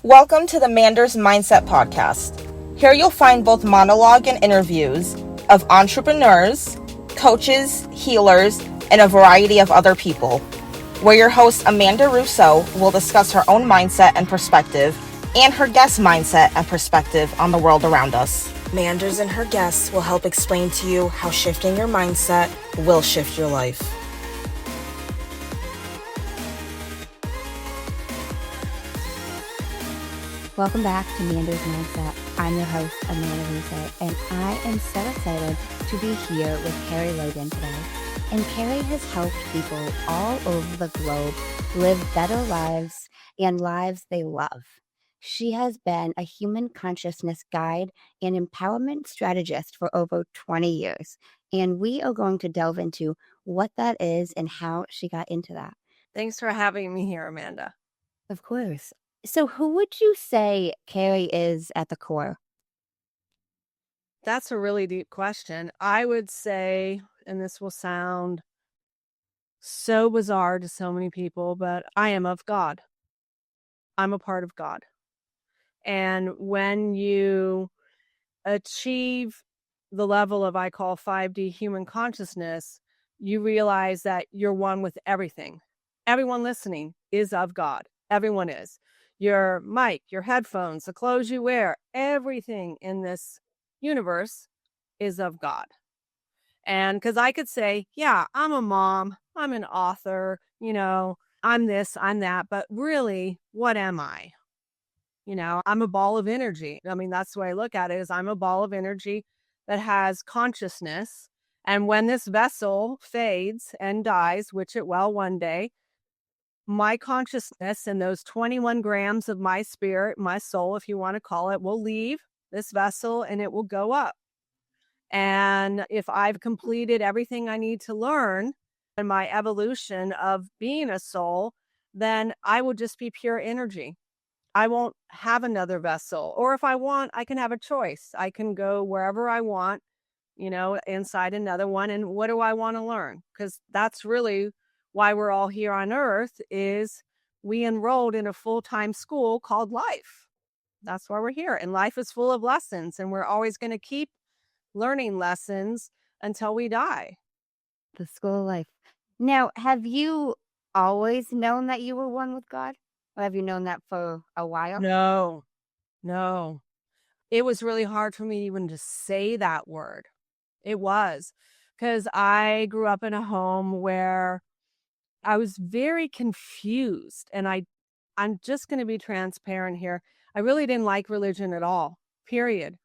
Welcome to the Manders Mindset podcast. Here you'll find both monologue and interviews of entrepreneurs, coaches, healers, and a variety of other people, where your host Amanda Russo will discuss her own mindset and perspective and her guest mindset and perspective on the world around us. Manders and her guests will help explain to you how shifting your mindset will shift your life. Welcome back to Manders Mindset. I'm your host, Amanda Russo, and I am so excited to be here with Kerie Logan today. And Kerie has helped people all over the globe live better lives and lives they love. She has been a human consciousness guide and empowerment strategist for over 20 years. And we are going to delve into what that is and how she got into that. Thanks for having me here, Amanda. Of course. So who would you say Kerie is at the core? That's a really deep question. I would say, and this will sound so bizarre to so many people, but I am of God. I'm a part of God. And when you achieve the level of, I call 5D human consciousness, you realize that you're one with everything. Everyone listening is of God. Everyone is. Your mic, your headphones, the clothes you wear, everything in this universe is of God. And because I could say, yeah, I'm a mom, I'm an author, I'm this, I'm that, but really, what am I? I'm a ball of energy. I mean, that's the way I look at it, is I'm a ball of energy that has consciousness. And when this vessel fades and dies, which it will one day, my consciousness and those 21 grams of my spirit, my soul, if you want to call it, will leave this vessel and it will go up. And if I've completed everything I need to learn in my evolution of being a soul, then I will just be pure energy. I won't have another vessel. Or if I want, I can have a choice. I can go wherever I want, inside another one. And what do I want to learn? Because that's really why we're all here on earth, is we enrolled in a full-time school called life. That's why we're here. And life is full of lessons, and we're always going to keep learning lessons until we die. The school of life. Now, have you always known that you were one with God? Or have you known that for a while? No. It was really hard for me even to say that word. It was, because I grew up in a home where I was very confused, and I'm just going to be transparent here. I really didn't like religion at all, period.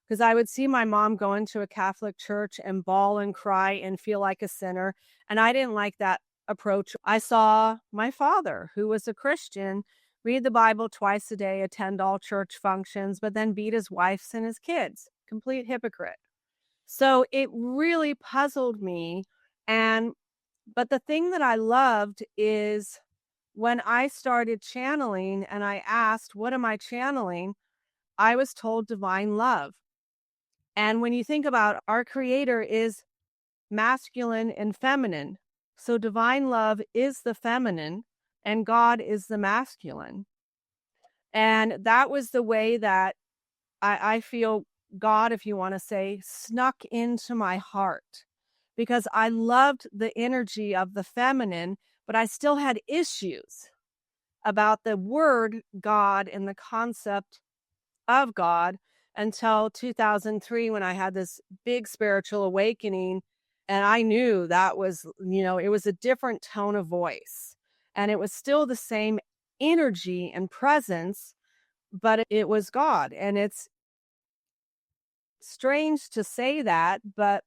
Because I would see my mom go into a Catholic church and bawl and cry and feel like a sinner. And I didn't like that approach. I saw my father, who was a Christian, read the Bible twice a day, attend all church functions, but then beat his wife and his kids. Complete hypocrite. So it really puzzled me. But the thing that I loved is when I started channeling and I asked, what am I channeling? I was told divine love. And when you think about, our creator is masculine and feminine. So divine love is the feminine and God is the masculine. And that was the way that I feel God, if you want to say, snuck into my heart, because I loved the energy of the feminine, but I still had issues about the word God and the concept of God until 2003, when I had this big spiritual awakening. And I knew that was, it was a different tone of voice, and it was still the same energy and presence, but it was God. And it's strange to say that, but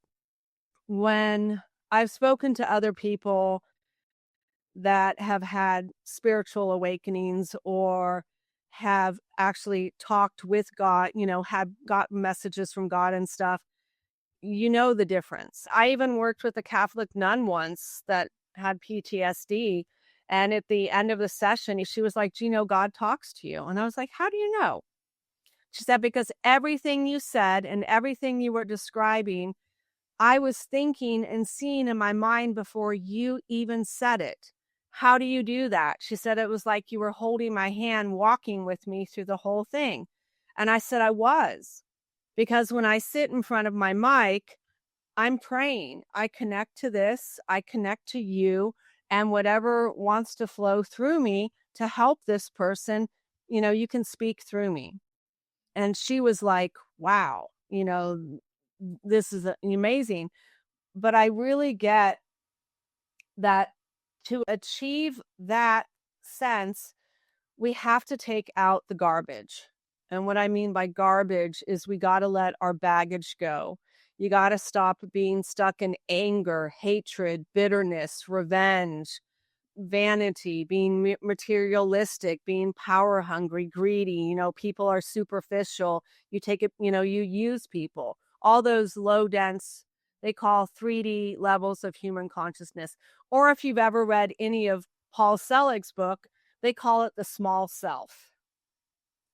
when I've spoken to other people that have had spiritual awakenings or have actually talked with God, have got messages from God and stuff, the difference. I even worked with a Catholic nun once that had PTSD. And at the end of the session, she was like, do you know God talks to you? And I was like, how do you know? She said, because everything you said and everything you were describing, I was thinking and seeing in my mind before you even said it. How do you do that? She said, it was like you were holding my hand, walking with me through the whole thing. And I said, I was. Because when I sit in front of my mic, I'm praying. I connect to this, I connect to you, and whatever wants to flow through me to help this person, you can speak through me. And she was like, wow, this is amazing. But I really get that to achieve that sense, we have to take out the garbage. And what I mean by garbage is we got to let our baggage go. You got to stop being stuck in anger, hatred, bitterness, revenge, vanity, being materialistic, being power hungry, greedy. People are superficial. You take it, you use people. All those low dense, they call 3D levels of human consciousness. Or if you've ever read any of Paul Selig's book, they call it the small self.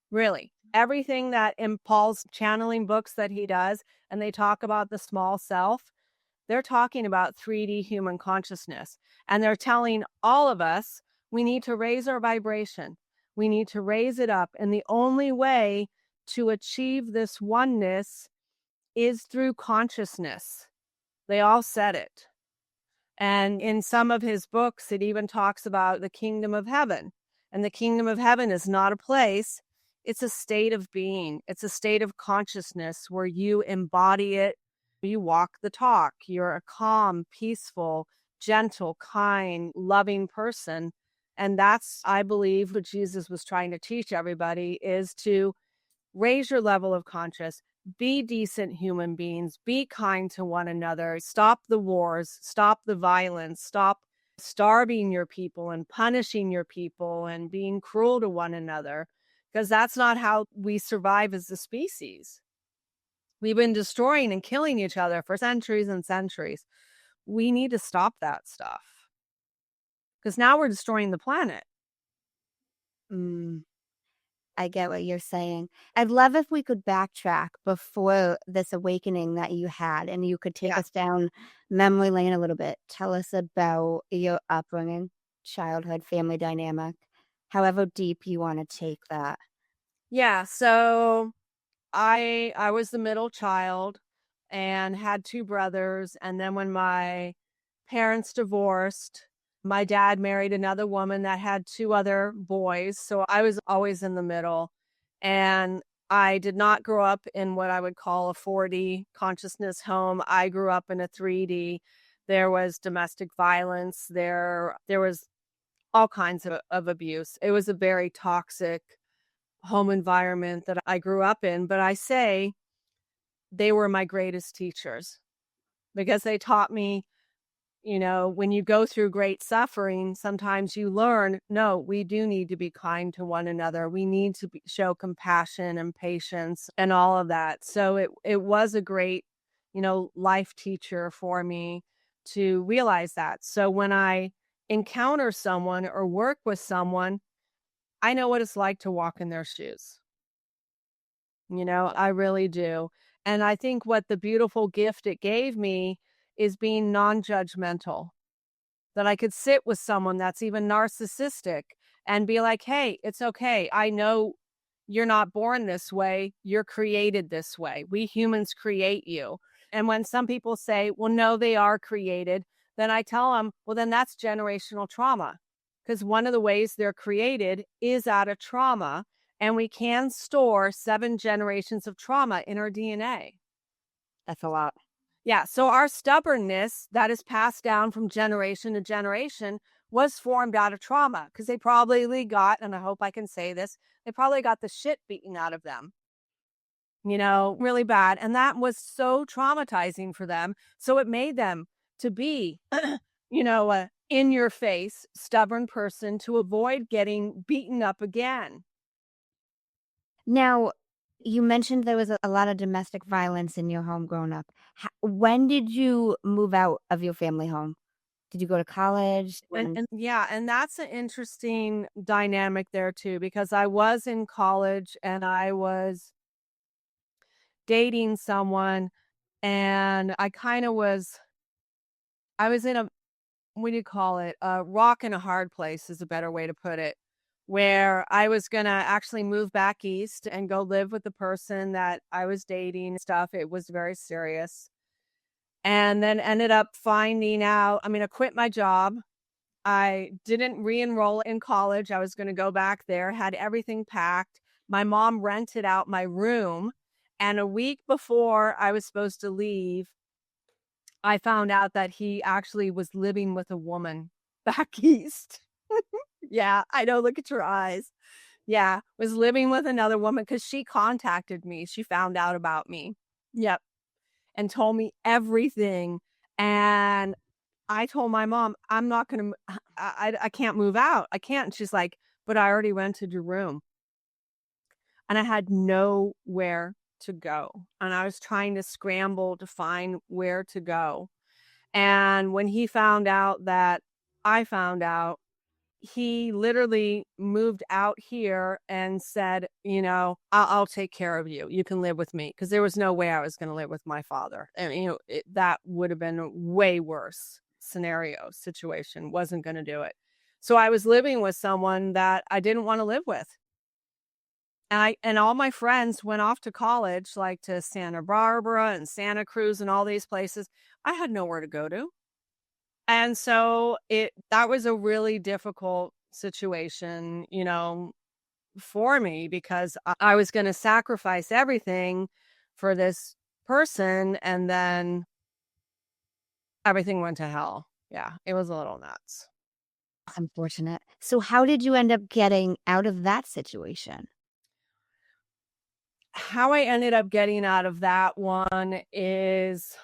Really, everything that in Paul's channeling books that he does, and they talk about the small self, they're talking about 3D human consciousness. And they're telling all of us we need to raise our vibration. We need to raise it up. And the only way to achieve this oneness is through consciousness. They all said it. And in some of his books, it even talks about the kingdom of heaven. And the kingdom of heaven is not a place, it's a state of being. It's a state of consciousness where you embody it. You walk the talk. You're a calm, peaceful, gentle, kind, loving person. And that's, I believe, what Jesus was trying to teach everybody is to raise your level of conscious, be decent human beings, be kind to one another, stop the wars, stop the violence, stop starving your people and punishing your people and being cruel to one another, because that's not how we survive as a species. We've been destroying and killing each other for centuries and centuries. We need to stop that stuff because now we're destroying the planet. I get what you're saying. I'd love if we could backtrack before this awakening that you had and you could take Yeah. us down memory lane a little bit. Tell us about your upbringing, childhood, family dynamic, however deep you want to take that. Yeah. So I was the middle child and had two brothers. And then when my parents divorced, my dad married another woman that had two other boys. So I was always in the middle. And I did not grow up in what I would call a 4D consciousness home. I grew up in a 3D. There was domestic violence. There was all kinds of abuse. It was a very toxic home environment that I grew up in. But I say they were my greatest teachers because they taught me, when you go through great suffering, sometimes you learn, no, we do need to be kind to one another. We need to show compassion and patience and all of that. So it was a great, life teacher for me to realize that. So when I encounter someone or work with someone, I know what it's like to walk in their shoes. I really do. And I think what the beautiful gift it gave me is being non-judgmental, that I could sit with someone that's even narcissistic and be like, hey, it's okay. I know you're not born this way. You're created this way. We humans create you. And when some people say, well, no, they are created, then I tell them, well, then that's generational trauma. Because one of the ways they're created is out of trauma. And we can store 7 generations of trauma in our DNA. That's a lot. Yeah. So our stubbornness that is passed down from generation to generation was formed out of trauma because they probably got, and I hope I can say this, they probably got the shit beaten out of them, really bad. And that was so traumatizing for them. So it made them to be, in your face, stubborn person to avoid getting beaten up again. Now, you mentioned there was a lot of domestic violence in your home growing up. When did you move out of your family home? Did you go to college? And that's an interesting dynamic there too, because I was in college and I was dating someone and I was in what do you call it? A rock in a hard place is a better way to put it, where I was going to actually move back east and go live with the person that I was dating and stuff. It was very serious. And then ended up finding out, I quit my job. I didn't re-enroll in college. I was going to go back there, had everything packed. My mom rented out my room. And a week before I was supposed to leave, I found out that he actually was living with a woman back east. Yeah, I know. Look at your eyes. Yeah, was living with another woman because she contacted me. She found out about me. Yep. And told me everything. And I told my mom, I'm not going to, I can't move out. I can't. And she's like, but I already rented your room. And I had nowhere to go. And I was trying to scramble to find where to go. And when he found out that I found out, he literally moved out here and said, I'll take care of you. You can live with me. Because there was no way I was going to live with my father. And, that would have been a way worse situation. Wasn't going to do it. So I was living with someone that I didn't want to live with. And all my friends went off to college, like to Santa Barbara and Santa Cruz and all these places. I had nowhere to go to. And so that was a really difficult situation, for me, because I was going to sacrifice everything for this person. And then everything went to hell. Yeah, it was a little nuts. Unfortunate. So how did you end up getting out of that situation? How I ended up getting out of that one is,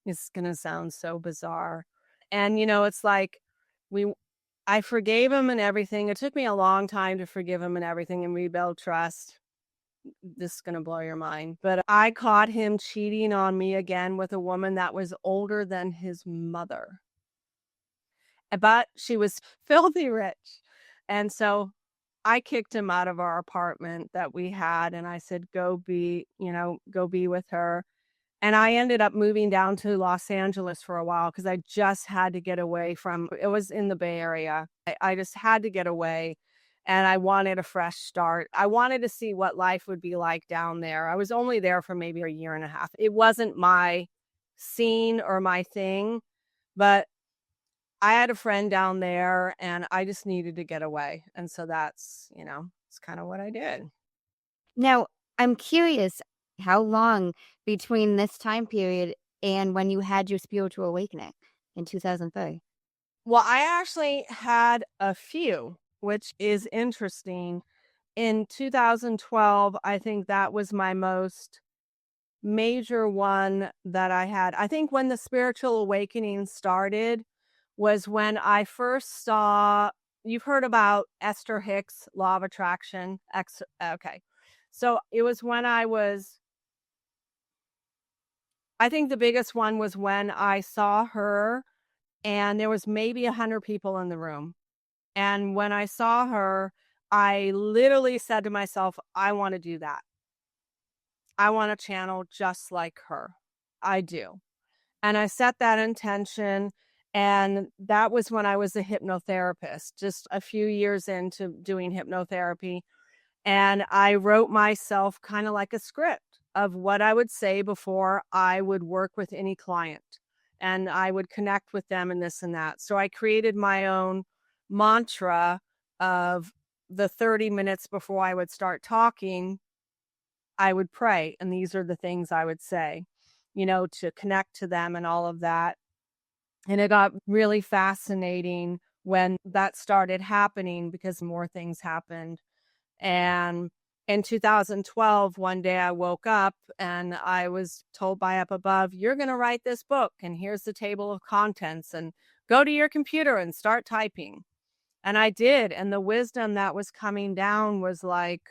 it's going to sound so bizarre. And, it's like I forgave him and everything. It took me a long time to forgive him and everything and rebuild trust. This is going to blow your mind. But I caught him cheating on me again with a woman that was older than his mother. But she was filthy rich. And so I kicked him out of our apartment that we had. And I said, go be with her. And I ended up moving down to Los Angeles for a while because I just had to get away it was in the Bay Area. I just had to get away and I wanted a fresh start. I wanted to see what life would be like down there. I was only there for maybe a year and a half. It wasn't my scene or my thing, but I had a friend down there and I just needed to get away. And so that's, it's kind of what I did. Now, I'm curious, how long between this time period and when you had your spiritual awakening in 2003? Well, I actually had a few, which is interesting. In 2012, I think that was my most major one that I had. I think when the spiritual awakening started was when I first saw, you've heard about Esther Hicks' law of attraction. Okay. So it was when I think the biggest one was when I saw her and there was maybe 100 people in the room. And when I saw her, I literally said to myself, I want to do that. I want to channel just like her. I do. And I set that intention. And that was when I was a hypnotherapist, just a few years into doing hypnotherapy. And I wrote myself kind of like a script of what I would say before I would work with any client. And I would connect with them and this and that. So I created my own mantra of the 30 minutes before I would start talking, I would pray. And these are the things I would say, to connect to them and all of that. And it got really fascinating when that started happening because more things happened. And in 2012, one day I woke up and I was told by up above, you're going to write this book and here's the table of contents and go to your computer and start typing. And I did. And the wisdom that was coming down was like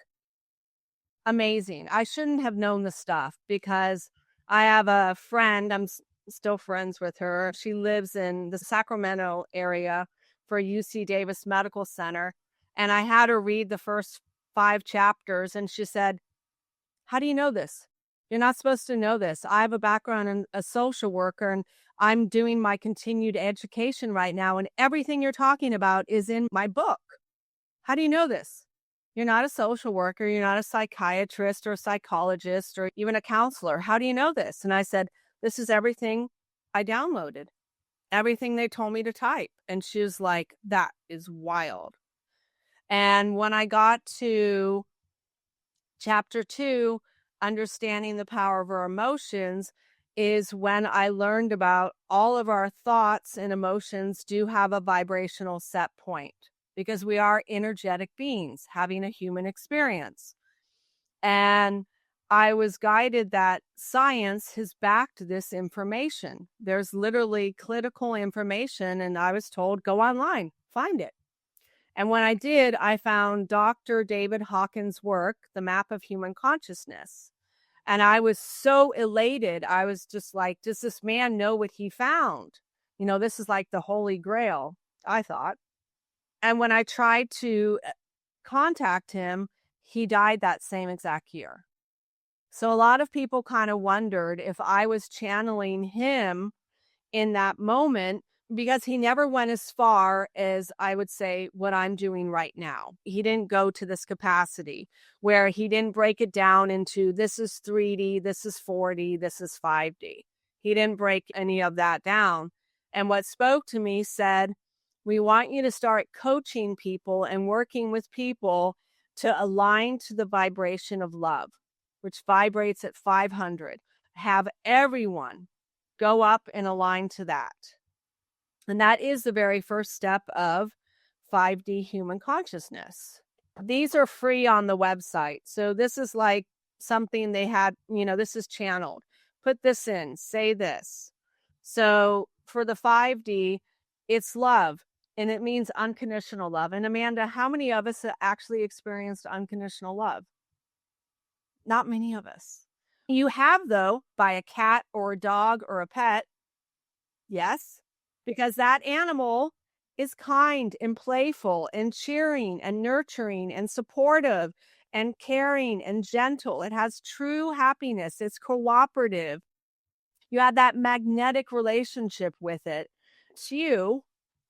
amazing. I shouldn't have known the stuff because I have a friend, I'm still friends with her. She lives in the Sacramento area for UC Davis Medical Center. And I had her read the first 5 chapters and she said, how do you know this? You're not supposed to know this. I have a background in a social worker and I'm doing my continued education right now, and everything you're talking about is in my book. How do you know this? You're not a social worker. You're not a psychiatrist or a psychologist or even a counselor. How do you know this? And I said, this is everything I downloaded, everything they told me to type. And she was like, that is wild. And when I got to chapter 2, understanding the power of our emotions, is when I learned about all of our thoughts and emotions do have a vibrational set point, because we are energetic beings having a human experience. And I was guided that science has backed this information. There's literally clinical information, and I was told, go online, find it. And when I did, I found Dr. David Hawkins' work, The Map of Human Consciousness. And I was so elated. I was just like, does this man know what he found? You know, this is like the Holy Grail, I thought. And when I tried to contact him, he died that same exact year. So a lot of people kind of wondered if I was channeling him in that moment, because he never went as far as, I would say, what I'm doing right now. He didn't go to this capacity where he didn't break it down into this is 3D, this is 4D, this is 5D. He didn't break any of that down. And what spoke to me said, we want you to start coaching people and working with people to align to the vibration of love, which vibrates at 500. Have everyone go up and align to that. And that is the very first step of 5D human consciousness. These are free on the website. So this is like something they had, this is channeled. Put this in, say this. So for the 5D, it's love, and it means unconditional love. And Amanda, how many of us have actually experienced unconditional love? Not many of us. You have, though, by a cat or a dog or a pet. Yes, because that animal is kind and playful and cheering and nurturing and supportive and caring and gentle. It has true happiness. It's cooperative. You have that magnetic relationship with it. It's you,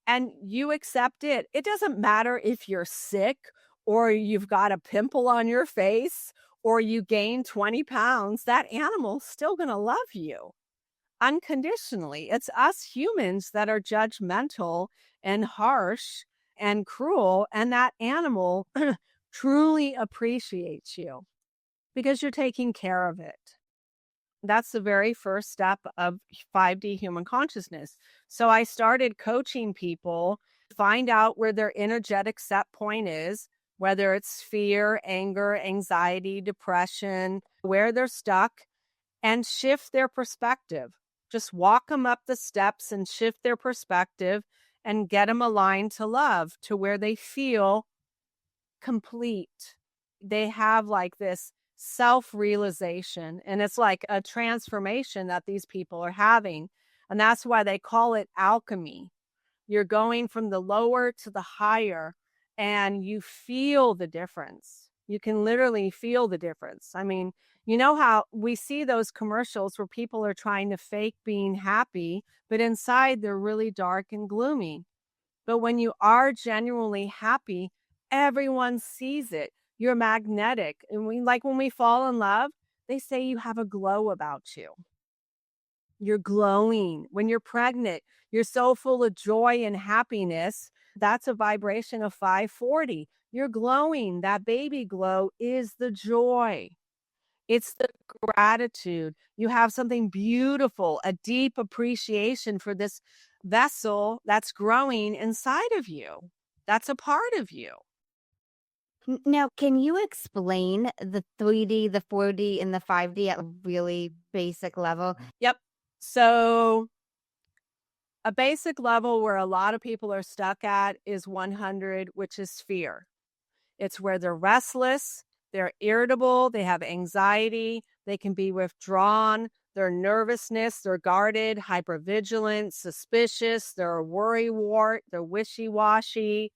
and you accept it. It doesn't matter if you're sick or you've got a pimple on your face or you gain 20 pounds, that animal's still going to love you unconditionally. It's us humans that are judgmental and harsh and cruel, and that animal truly appreciates you because you're taking care of it. That's the very first step of 5D human consciousness. So I started coaching people to find out where their energetic set point is, whether it's fear, anger, anxiety, depression, where they're stuck, and shift their perspective. Just walk them up the steps and shift their perspective and get them aligned to love, to where they feel complete. They have like this self-realization, and it's like a transformation that these people are having. And that's why they call it alchemy. You're going from the lower to the higher, and you feel the difference. You can literally feel the difference. I mean, you know how we see those commercials where people are trying to fake being happy, but inside they're really dark and gloomy. But when you are genuinely happy, everyone sees it. You're magnetic. And when we fall in love, they say you have a glow about you. You're glowing. When you're pregnant, you're so full of joy and happiness. That's a vibration of 540. You're glowing. That baby glow is the joy. It's the gratitude. You have something beautiful, a deep appreciation for this vessel that's growing inside of you. That's a part of you. Now, can you explain the 3D, the 4D, and the 5D at a really basic level? Yep. So a basic level where a lot of people are stuck at is 100, which is fear. It's where they're restless, they're irritable, they have anxiety, they can be withdrawn, their nervousness, they're guarded, hypervigilant, suspicious, they're a worrywart, they're wishy-washy,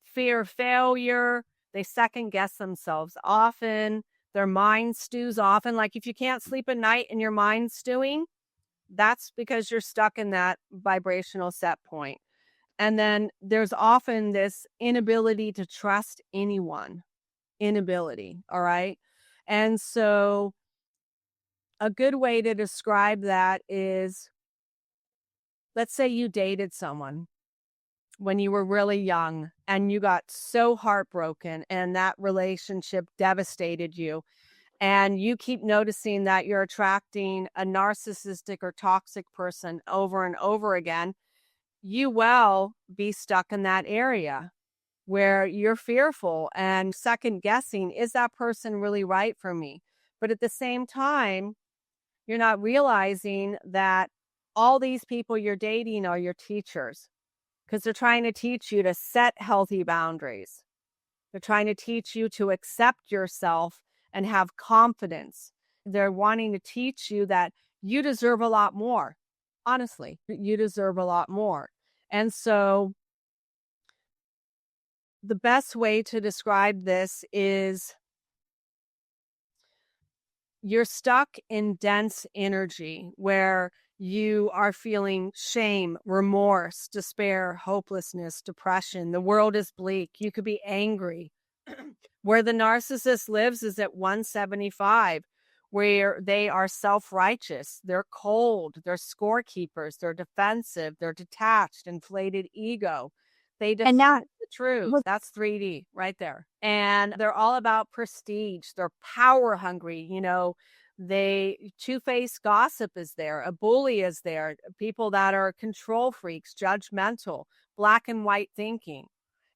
fear failure, they second guess themselves often, their mind stews often. Like if you can't sleep at night and your mind's stewing, That's because you're stuck in that vibrational set point. And then there's often this inability to trust anyone. Inability. All right. And so a good way to describe that is, let's say you dated someone when you were really young and you got so heartbroken and that relationship devastated you. And you keep noticing that you're attracting a narcissistic or toxic person over and over again, you will be stuck in that area where you're fearful and second guessing, is that person really right for me? But at the same time, you're not realizing that all these people you're dating are your teachers because they're trying to teach you to set healthy boundaries. They're trying to teach you to accept yourself and have confidence. They're wanting to teach you that you deserve a lot more. Honestly, you deserve a lot more. And so the best way to describe this is you're stuck in dense energy where you are feeling shame, remorse, despair, hopelessness, depression. The world is bleak. You could be angry. Where the narcissist lives is at 175, where they are self-righteous. They're cold. They're scorekeepers. They're defensive. They're detached, inflated ego. They And now, the truth. well, That's 3D right there. And they're all about prestige. They're power hungry. They two-faced gossip is there. A bully is there. People that are control freaks, judgmental, black and white thinking.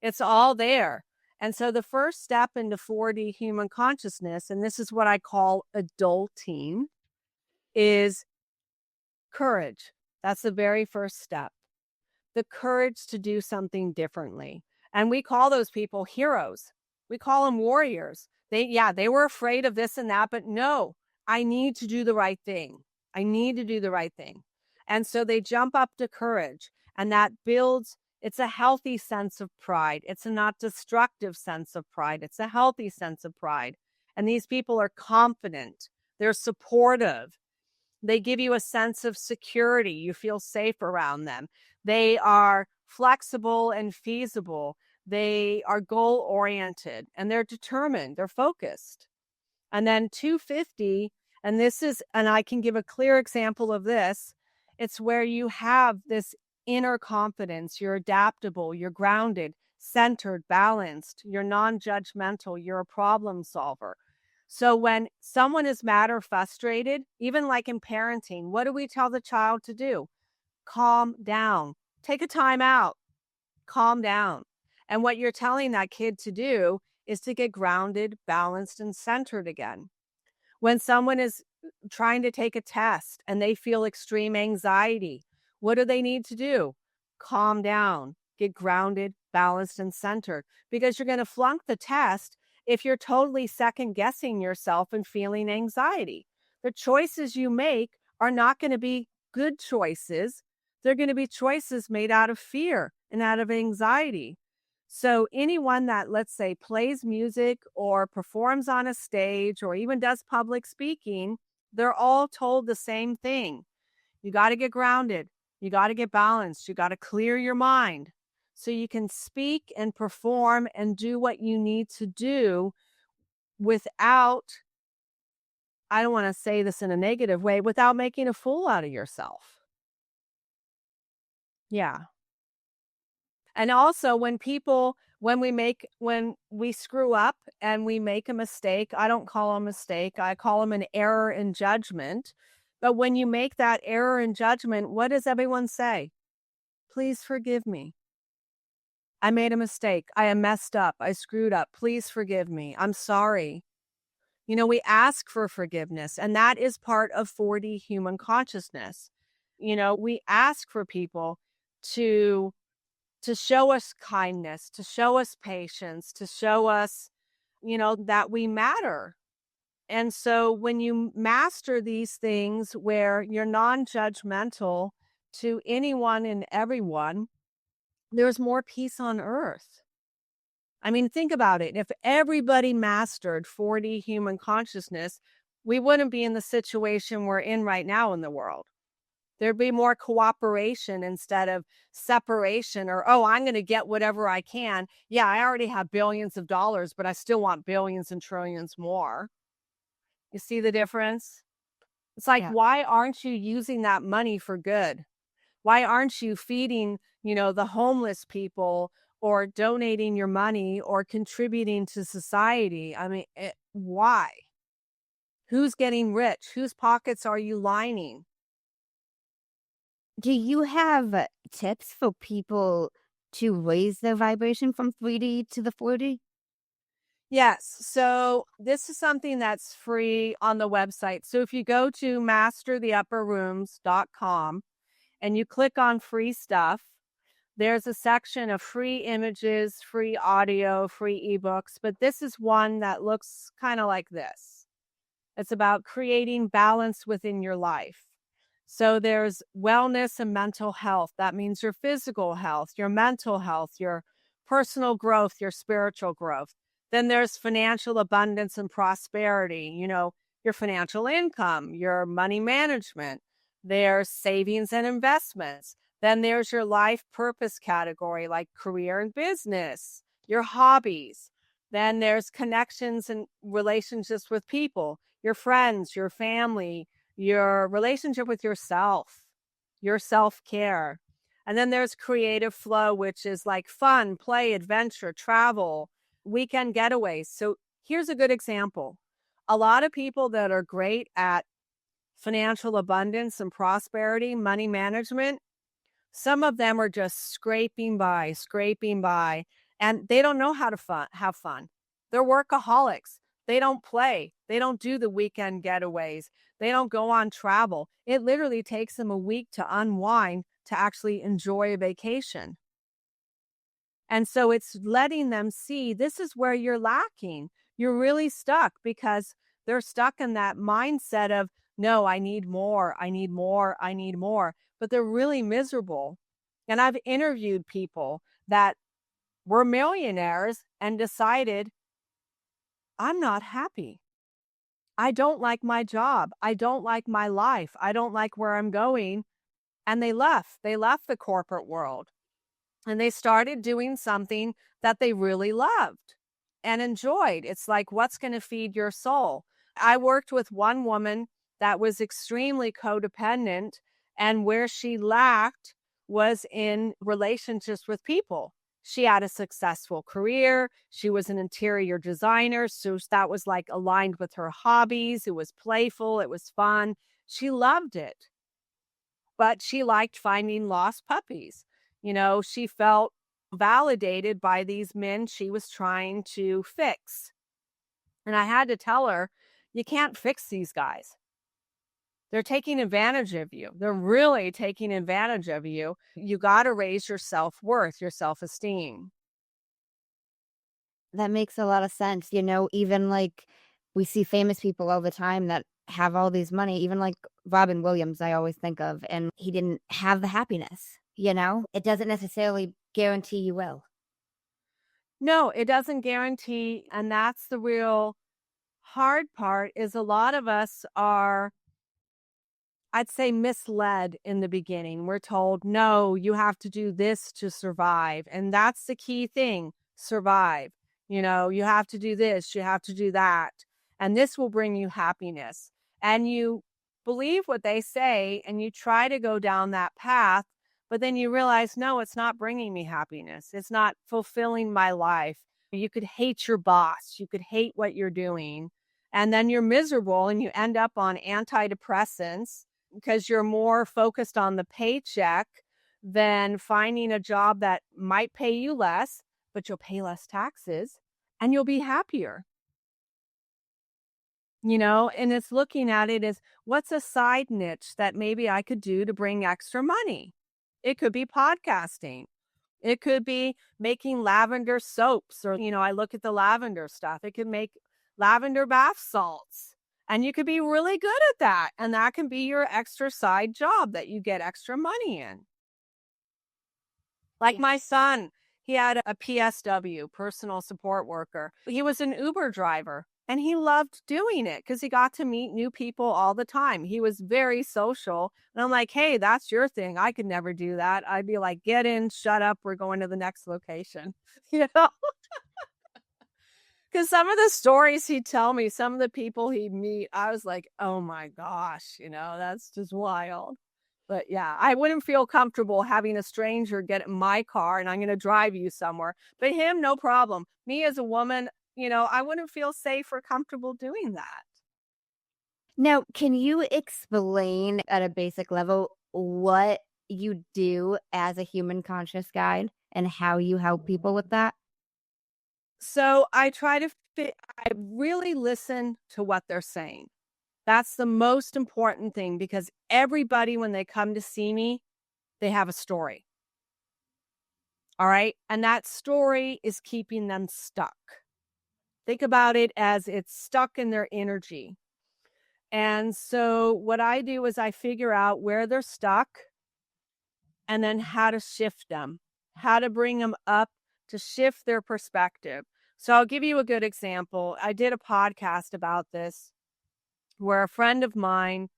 It's all there. And so the first step into 4D human consciousness, and this is what I call adulting, is courage. That's the very first step. The courage to do something differently. And we call those people heroes. We call them warriors. They were afraid of this and that, but no, I need to do the right thing. I need to do the right thing. And so they jump up to courage, and that builds, it's a healthy sense of pride. It's a not destructive sense of pride. It's a healthy sense of pride. And these people are confident. They're supportive. They give you a sense of security. You feel safe around them. They are flexible and feasible. They are goal oriented and they're determined. They're focused. And then 250, and I can give a clear example of this. It's where you have this inner confidence. You're adaptable. You're grounded, centered, balanced. You're non-judgmental. You're a problem solver. So when someone is mad or frustrated, even like in parenting, what do we tell the child to do? Calm down. Take a time out. Calm down. And what you're telling that kid to do is to get grounded, balanced, and centered again. When someone is trying to take a test and they feel extreme anxiety, what do they need to do? Calm down, get grounded, balanced, and centered, because you're going to flunk the test if you're totally second guessing yourself and feeling anxiety. The choices you make are not going to be good choices. They're going to be choices made out of fear and out of anxiety. So anyone that, let's say, plays music or performs on a stage or even does public speaking, they're all told the same thing. You got to get grounded. You got to get balanced. You got to clear your mind so you can speak and perform and do what you need to do without, I don't want to say this in a negative way, without making a fool out of yourself. Yeah. And also when we screw up and we make a mistake, I don't call them a mistake. I call them an error in judgment. But when you make that error in judgment, what does everyone say? Please forgive me. I made a mistake. I messed up. I screwed up. Please forgive me. I'm sorry. We ask for forgiveness, and that is part of 4D human consciousness. We ask for people to show us kindness, to show us patience, to show us, that we matter. And so when you master these things where you're non-judgmental to anyone and everyone, there's more peace on earth. I mean, think about it. If everybody mastered 4D human consciousness, we wouldn't be in the situation we're in right now in the world. There'd be more cooperation instead of separation or, oh, I'm going to get whatever I can. Yeah, I already have billions of dollars, but I still want billions and trillions more. You see the difference? It's like, Yeah. why aren't you using that money for good? Why aren't you feeding, the homeless people or donating your money or contributing to society? I mean, why? Who's getting rich? Whose pockets are you lining? Do you have tips for people to raise their vibration from 3D to the 4D? Yes. So this is something that's free on the website. So if you go to mastertheupperrooms.com and you click on free stuff, there's a section of free images, free audio, free ebooks, but this is one that looks kind of like this. It's about creating balance within your life. So there's wellness and mental health. That means your physical health, your mental health, your personal growth, your spiritual growth. Then there's financial abundance and prosperity, your financial income, your money management. There's savings and investments. Then there's your life purpose category, like career and business, your hobbies. Then there's connections and relationships with people, your friends, your family, your relationship with yourself, your self-care. And then there's creative flow, which is like fun, play, adventure, travel, weekend getaways. So here's a good example. A lot of people that are great at financial abundance and prosperity, money management, some of them are just scraping by, and they don't know how to have fun. They're workaholics. They don't play. They don't do the weekend getaways. They don't go on travel. It literally takes them a week to unwind to actually enjoy a vacation. And so it's letting them see this is where you're lacking. You're really stuck because they're stuck in that mindset of, no, I need more, I need more, I need more. But they're really miserable. And I've interviewed people that were millionaires and decided, I'm not happy. I don't like my job. I don't like my life. I don't like where I'm going. And they left. They left the corporate world and they started doing something that they really loved and enjoyed. It's like, what's going to feed your soul? I worked with one woman that was extremely codependent, and where she lacked was in relationships with people. She had a successful career. She was an interior designer. So that was like aligned with her hobbies. It was playful. It was fun. She loved it, but she liked finding lost puppies. She felt validated by these men she was trying to fix. And I had to tell her, you can't fix these guys. They're taking advantage of you. They're really taking advantage of you. You got to raise your self-worth, your self-esteem. That makes a lot of sense. Even like we see famous people all the time that have all these money, even like Robin Williams, I always think of, and he didn't have the happiness. It doesn't necessarily guarantee you will. No, it doesn't guarantee. And that's the real hard part is a lot of us are, I'd say, misled in the beginning. We're told, no, you have to do this to survive. And that's the key thing, survive. You have to do this, you have to do that. And this will bring you happiness. And you believe what they say and you try to go down that path, but then you realize, no, it's not bringing me happiness. It's not fulfilling my life. You could hate your boss. You could hate what you're doing. And then you're miserable and you end up on antidepressants because you're more focused on the paycheck than finding a job that might pay you less, but you'll pay less taxes and you'll be happier. And it's looking at it as, what's a side niche that maybe I could do to bring extra money? It could be podcasting. It could be making lavender soaps, or, I look at the lavender stuff. It could make lavender bath salts. And you could be really good at that. And that can be your extra side job that you get extra money in. Like my son, he had a PSW, personal support worker. He was an Uber driver. And he loved doing it because he got to meet new people all the time. He was very social. And I'm like, hey, that's your thing. I could never do that. I'd be like, get in, shut up. We're going to the next location. You know, because some of the stories he'd tell me, some of the people he'd meet, I was like, oh my gosh, that's just wild. But yeah, I wouldn't feel comfortable having a stranger get in my car and I'm going to drive you somewhere. But him, no problem. Me as a woman, I wouldn't feel safe or comfortable doing that. Now, can you explain at a basic level what you do as a human conscious guide and how you help people with that? So I try to I really listen to what they're saying. That's the most important thing because everybody, when they come to see me, they have a story. All right. And that story is keeping them stuck. Think about it as it's stuck in their energy. And so what I do is I figure out where they're stuck and then how to shift them, how to bring them up to shift their perspective. So I'll give you a good example. I did a podcast about this where a friend of mine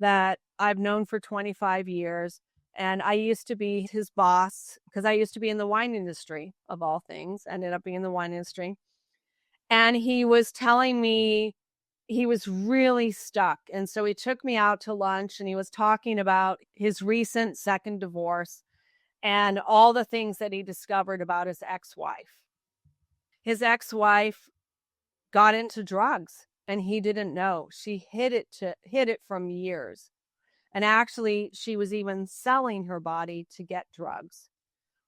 that I've known for 25 years, and I used to be his boss because I used to be in the wine industry, of all things, ended up being in the wine industry. And he was telling me he was really stuck. And so he took me out to lunch and he was talking about his recent second divorce and all the things that he discovered about his ex-wife. His ex-wife got into drugs and he didn't know. She hid it from years. And actually, she was even selling her body to get drugs,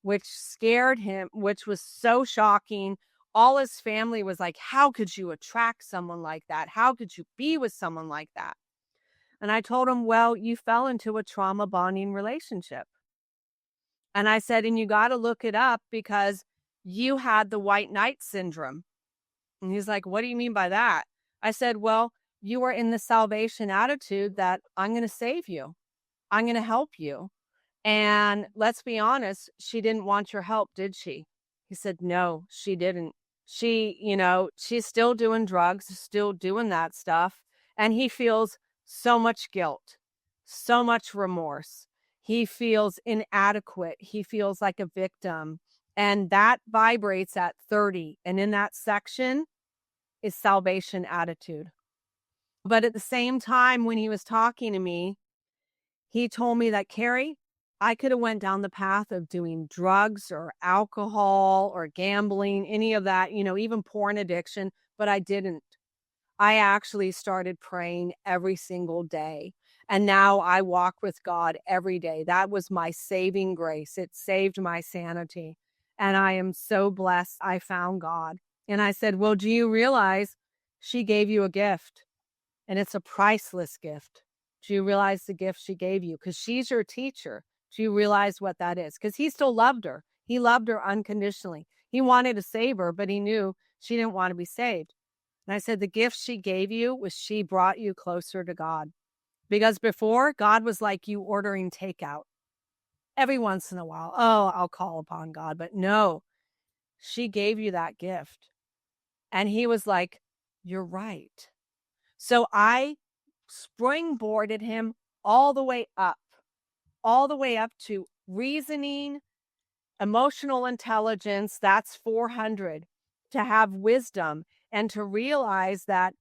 which scared him, which was so shocking. All his family was like, how could you attract someone like that? How could you be with someone like that? And I told him, well, you fell into a trauma bonding relationship. And I said, and you got to look it up because you had the white knight syndrome. And he's like, what do you mean by that? I said, well, you were in the salvation attitude that I'm going to save you. I'm going to help you. And let's be honest, she didn't want your help, did she? He said, no, she didn't. She's still doing drugs, still doing that stuff. And he feels so much guilt, so much remorse. He feels inadequate. He feels like a victim. And that vibrates at 30. And in that section is salvation attitude. But at the same time, when he was talking to me, he told me that, Kerie, I could have went down the path of doing drugs or alcohol or gambling, any of that, even porn addiction, but I didn't. I actually started praying every single day. And now I walk with God every day. That was my saving grace. It saved my sanity. And I am so blessed I found God. And I said, well, do you realize she gave you a gift? And it's a priceless gift. Do you realize the gift she gave you? Because she's your teacher. Do you realize what that is? Because he still loved her. He loved her unconditionally. He wanted to save her, but he knew she didn't want to be saved. And I said, the gift she gave you was she brought you closer to God. Because before, God was like you ordering takeout. Every once in a while, oh, I'll call upon God. But no, she gave you that gift. And he was like, you're right. So I springboarded him all the way up to reasoning, emotional intelligence, that's 400, to have wisdom and to realize that,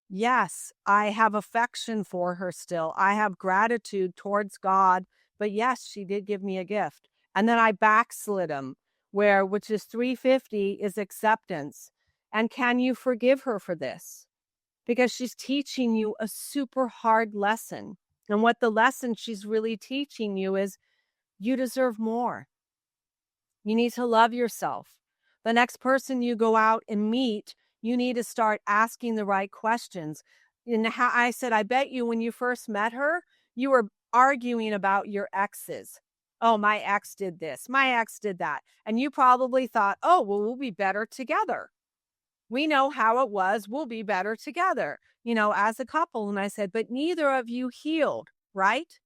yes, I have affection for her still. I have gratitude towards God, but yes, she did give me a gift. And then I backslid him, which is 350 is acceptance. And can you forgive her for this? Because she's teaching you a super hard lesson. And what the lesson she's really teaching you is you deserve more. You need to love yourself. The next person you go out and meet, you need to start asking the right questions. And how I said, I bet you when you first met her, you were arguing about your exes. Oh, my ex did this. My ex did that. And you probably thought, oh, well, we'll be better together. We know how it was. We'll be better together, as a couple. And I said, but neither of you healed, right?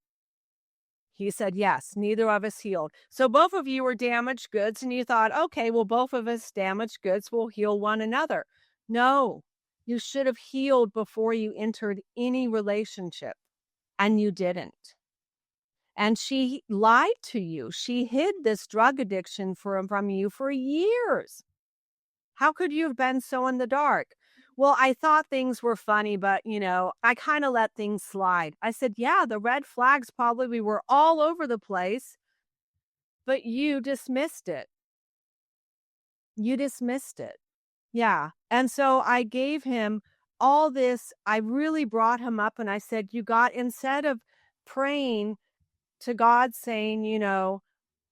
He said, yes, neither of us healed. So both of you were damaged goods. And you thought, okay, well, both of us damaged goods will heal one another. No, You should have healed before you entered any relationship, and you didn't. And she lied to you. She hid this drug addiction from you for years. How could you have been so in the dark? Well, I thought things were funny, but, I kind of let things slide. I said, yeah, the red flags probably were all over the place, but you dismissed it. You dismissed it. Yeah. And so I gave him all this. I really brought him up and I said, instead of praying to God saying,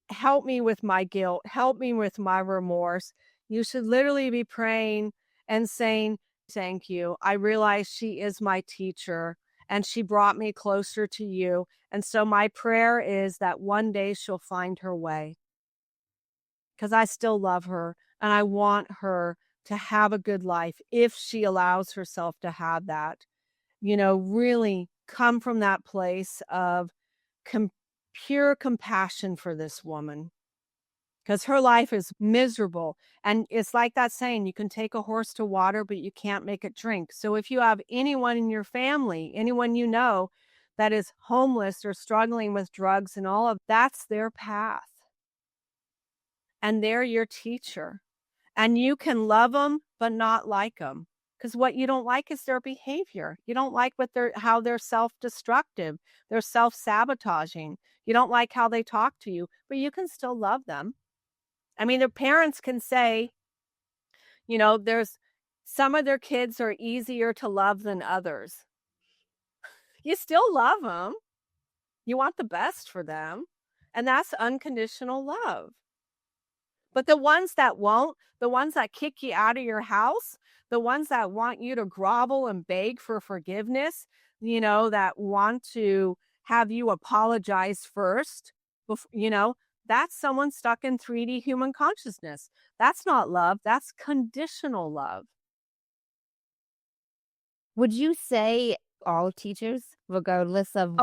help me with my guilt, help me with my remorse, you should literally be praying and saying, thank you. I realize she is my teacher and she brought me closer to you. And so my prayer is that one day she'll find her way, because I still love her and I want her to have a good life if she allows herself to have that. Really come from that place of pure compassion for this woman, because her life is miserable. And it's like that saying, you can take a horse to water, but you can't make it drink. So if you have anyone in your family, anyone you know that is homeless or struggling with drugs and all of that's their path. And they're your teacher. And you can love them, but not like them. Because what you don't like is their behavior. You don't like how they're self-destructive. They're self-sabotaging. You don't like how they talk to you, but you can still love them. I mean, their parents can say, there's some of their kids are easier to love than others. You still love them. You want the best for them. And that's unconditional love. But the ones that won't, the ones that kick you out of your house, the ones that want you to grovel and beg for forgiveness, that want to have you apologize first, that's someone stuck in 3D human consciousness. That's not love. That's conditional love. Would you say all teachers, regardless of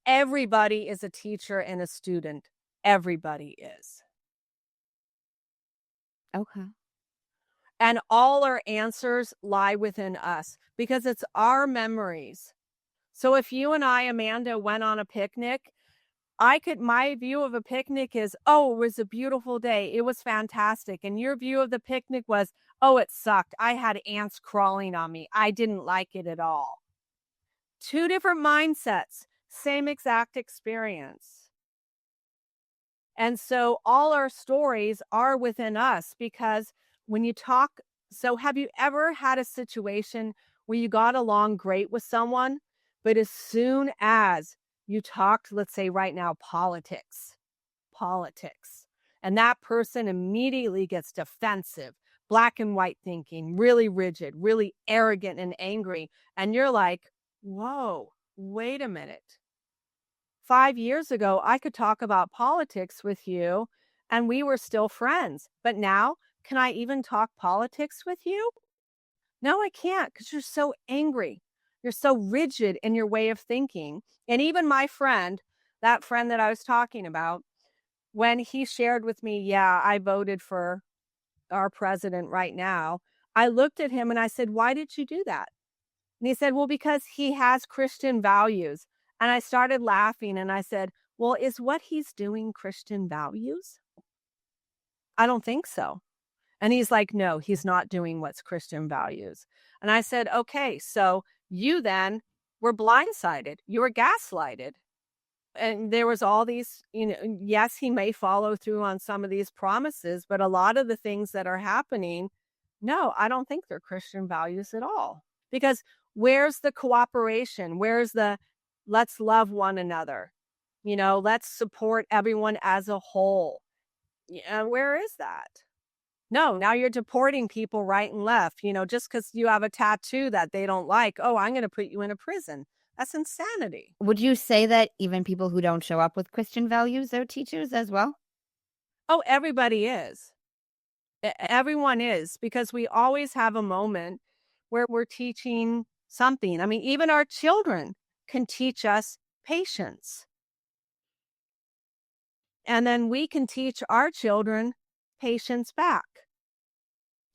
everybody is a teacher and a student. Everybody is. Okay. And all our answers lie within us because it's our memories. So if you and I, Amanda, went on a picnic, my view of a picnic is, oh, it was a beautiful day. It was fantastic. And your view of the picnic was, oh, it sucked. I had ants crawling on me. I didn't like it at all. Two different mindsets, same exact experience. And so all our stories are within us, because when you talk, so have you ever had a situation where you got along great with someone, but as soon as you talked, let's say right now, politics, and that person immediately gets defensive, black and white thinking, really rigid, really arrogant and angry. And you're like, whoa, wait a minute. 5 years ago, I could talk about politics with you and we were still friends. But now, can I even talk politics with you? No, I can't, because you're so angry. You're so rigid in your way of thinking. And even my friend, that friend that I was talking about, when he shared with me, yeah, I voted for our president right now, I looked at him and I said, why did you do that? And he said, well, because he has Christian values. And I started laughing and I said, well, is what he's doing Christian values? I don't think so. And he's like, no, he's not doing what's Christian values. And I said, okay, so you then were blindsided. You were gaslighted. And there was all these, yes, he may follow through on some of these promises, but a lot of the things that are happening, no, I don't think they're Christian values at all. Because where's the cooperation? Where's the let's love one another? Let's support everyone as a whole. Where is that? No, now you're deporting people right and left, just because you have a tattoo that they don't like. Oh, I'm going to put you in a prison. That's insanity. Would you say that even people who don't show up with Christian values are teachers as well? Oh, everybody is. Everyone is, because we always have a moment where we're teaching something. I mean, even our children can teach us patience. And then we can teach our children patience back.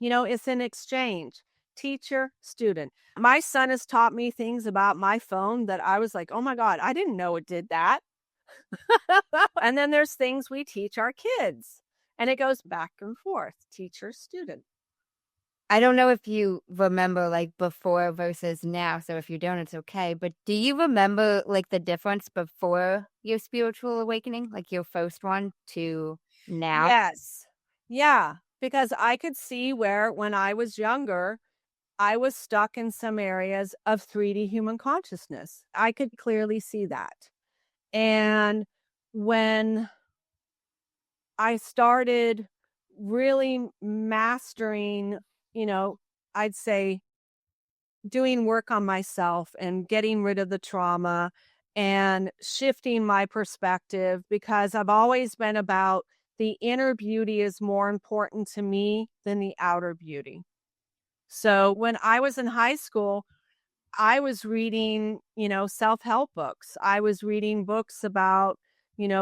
It's an exchange. teacher, student. My son has taught me things about my phone that I was like, oh my God, I didn't know it did that. And then there's things we teach our kids, and it goes back and forth, teacher, student. I don't know if you remember like before versus now, so if you don't, it's okay. But do you remember like the difference before your spiritual awakening, like your first one to now? Yes. Yeah. Because I could see where when I was younger, I was stuck in some areas of 3D human consciousness. I could clearly see that. And when I started really mastering, I'd say doing work on myself and getting rid of the trauma and shifting my perspective, because I've always been about the inner beauty is more important to me than the outer beauty. So when I was in high school, I was reading, self-help books. I was reading books about,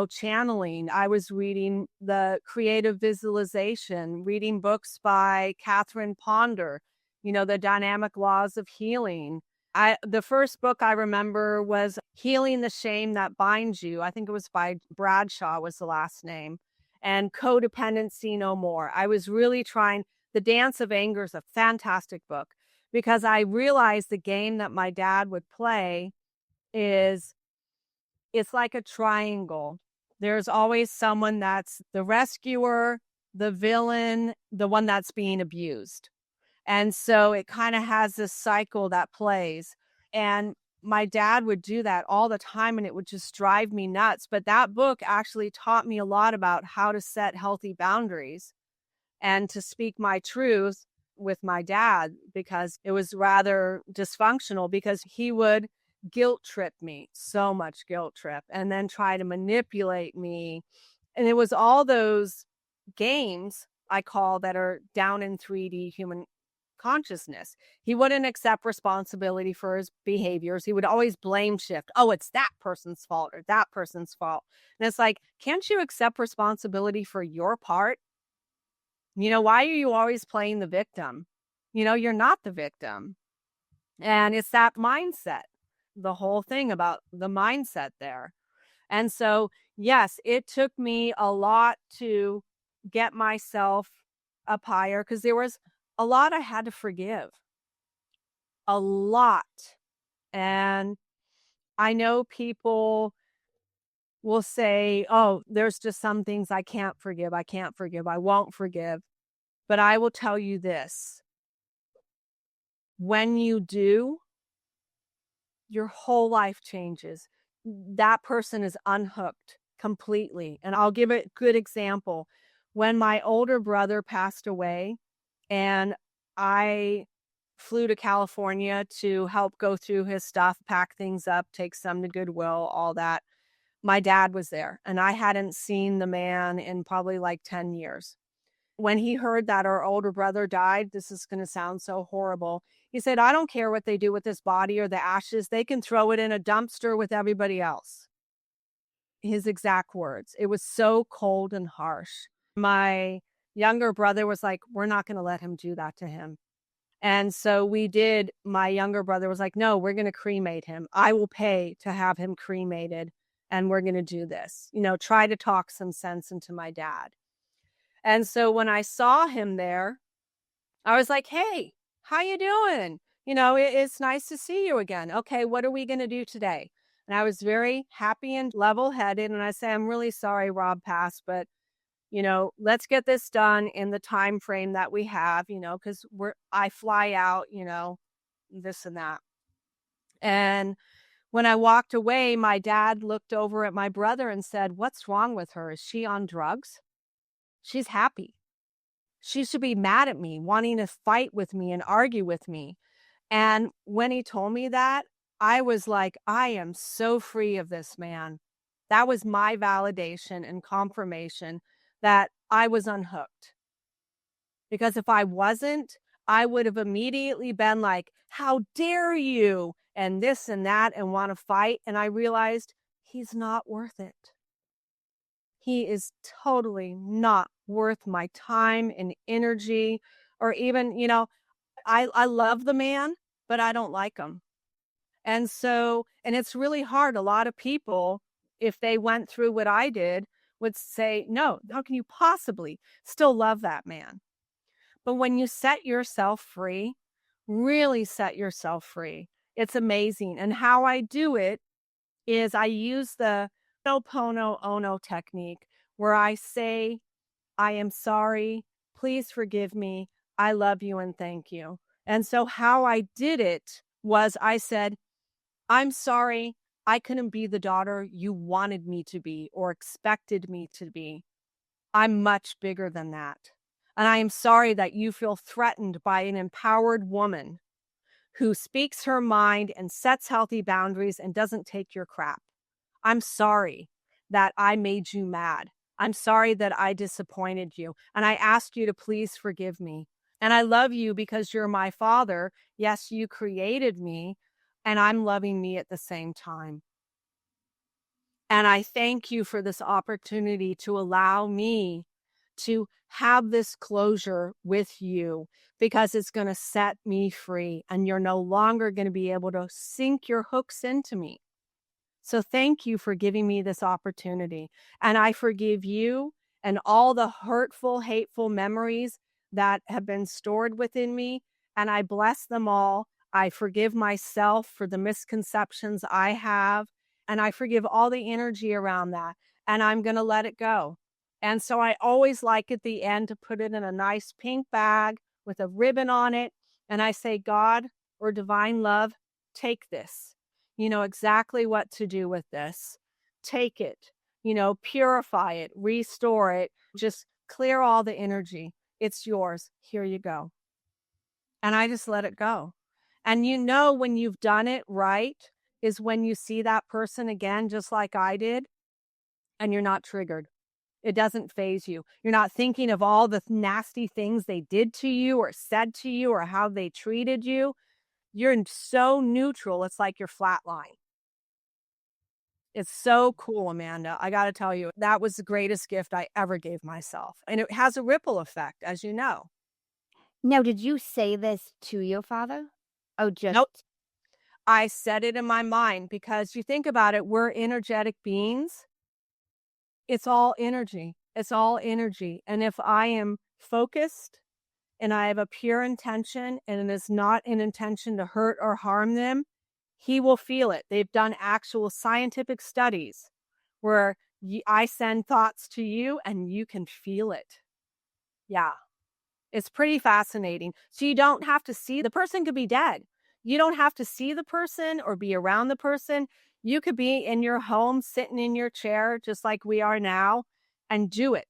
channeling. I was reading the creative visualization, reading books by Catherine Ponder, the dynamic laws of healing. The first book I remember was Healing the Shame That Binds You. I think it was by Bradshaw was the last name. And Codependency No More. I was really trying. The Dance of Anger is a fantastic book, because I realized the game that my dad would play is it's like a triangle. There's always someone that's the rescuer, the villain, the one that's being abused. And so it kind of has this cycle that plays. And my dad would do that all the time, and it would just drive me nuts. But that book actually taught me a lot about how to set healthy boundaries and to speak my truth with my dad, because it was rather dysfunctional, because he would guilt trip me, so much guilt trip, and then try to manipulate me. And it was all those games I call that are down in 3D human consciousness. He wouldn't accept responsibility for his behaviors. He would always blame shift. Oh, it's that person's fault or that person's fault. And it's like, can't you accept responsibility for your part? Why are you always playing the victim? You're not the victim. And it's that mindset, the whole thing about the mindset there. And so, yes, it took me a lot to get myself up higher, because there was a lot I had to forgive. A lot. And I know people will say, oh, there's just some things I can't forgive. I can't forgive. I won't forgive. But I will tell you this. When you do, your whole life changes. That person is unhooked completely. And I'll give a good example. When my older brother passed away, and I flew to California to help go through his stuff, pack things up, take some to Goodwill, all that, my dad was there. And I hadn't seen the man in probably like 10 years. When he heard that our older brother died, this is going to sound so horrible. He said, I don't care what they do with his body or the ashes. They can throw it in a dumpster with everybody else. His exact words. It was so cold and harsh. My younger brother was like, we're not going to let him do that to him. And so we did. My younger brother was like, no, we're going to cremate him. I will pay to have him cremated. And we're going to do this, try to talk some sense into my dad. And so when I saw him there, I was like, hey, how you doing? It's nice to see you again. Okay, what are we going to do today? And I was very happy and level-headed. And I say, I'm really sorry Rob passed, but, let's get this done in the time frame that we have, because I fly out, this and that. And when I walked away, my dad looked over at my brother and said, what's wrong with her? Is she on drugs? She's happy. She should be mad at me, wanting to fight with me and argue with me. And when he told me that, I was like, I am so free of this man. That was my validation and confirmation that I was unhooked. Because if I wasn't, I would have immediately been like, how dare you? And this and that, and want to fight. And I realized he's not worth it. He is totally not worth my time and energy, or even, I love the man, but I don't like him. And it's really hard. A lot of people, if they went through what I did, would say, no, how can you possibly still love that man? But when you set yourself free, really set yourself free, it's amazing. And how I do it is I use the oponopono technique where I say, I am sorry, please forgive me, I love you and thank you. And so how I did it was I said, I'm sorry, I couldn't be the daughter you wanted me to be or expected me to be. I'm much bigger than that. And I am sorry that you feel threatened by an empowered woman who speaks her mind and sets healthy boundaries and doesn't take your crap. I'm sorry that I made you mad. I'm sorry that I disappointed you. And I ask you to please forgive me. And I love you because you're my father. Yes, you created me, and I'm loving me at the same time. And I thank you for this opportunity to allow me to have this closure with you because it's going to set me free and you're no longer going to be able to sink your hooks into me. So thank you for giving me this opportunity. And I forgive you and all the hurtful, hateful memories that have been stored within me. And I bless them all. I forgive myself for the misconceptions I have. And I forgive all the energy around that. And I'm going to let it go. And so I always like at the end to put it in a nice pink bag with a ribbon on it. And I say, God or divine love, take this. You know exactly what to do with this. Take it, purify it, restore it, just clear all the energy. It's yours. Here you go. And I just let it go. And when you've done it right is when you see that person again, just like I did, and you're not triggered. It doesn't faze you. You're not thinking of all the nasty things they did to you or said to you or how they treated you. You're so neutral. It's like you're flatline. It's so cool, Amanda. I got to tell you, that was the greatest gift I ever gave myself. And it has a ripple effect, as you know. Now, did you say this to your father? Oh, just. Nope. I said it in my mind because you think about it, we're energetic beings. It's all energy. It's all energy. And if I am focused and I have a pure intention and it is not an intention to hurt or harm them, he will feel it. They've done actual scientific studies where I send thoughts to you and you can feel it. Yeah, it's pretty fascinating. So you don't have to see the person could be dead. You don't have to see the person or be around the person. You could be in your home, sitting in your chair, just like we are now, and do it.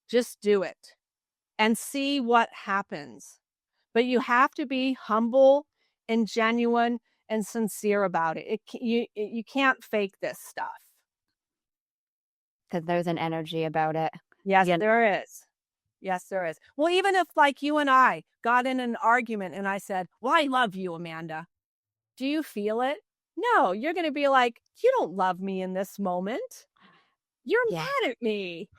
Just do it and see what happens. But you have to be humble and genuine and sincere about it. You can't fake this stuff. Because there's an energy about it. Yes, there is. Yes, there is. Well, even if like you and I got in an argument and I said, well, I love you, Amanda. Do you feel it? No, you're going to be like, you don't love me in this moment. You're mad at me.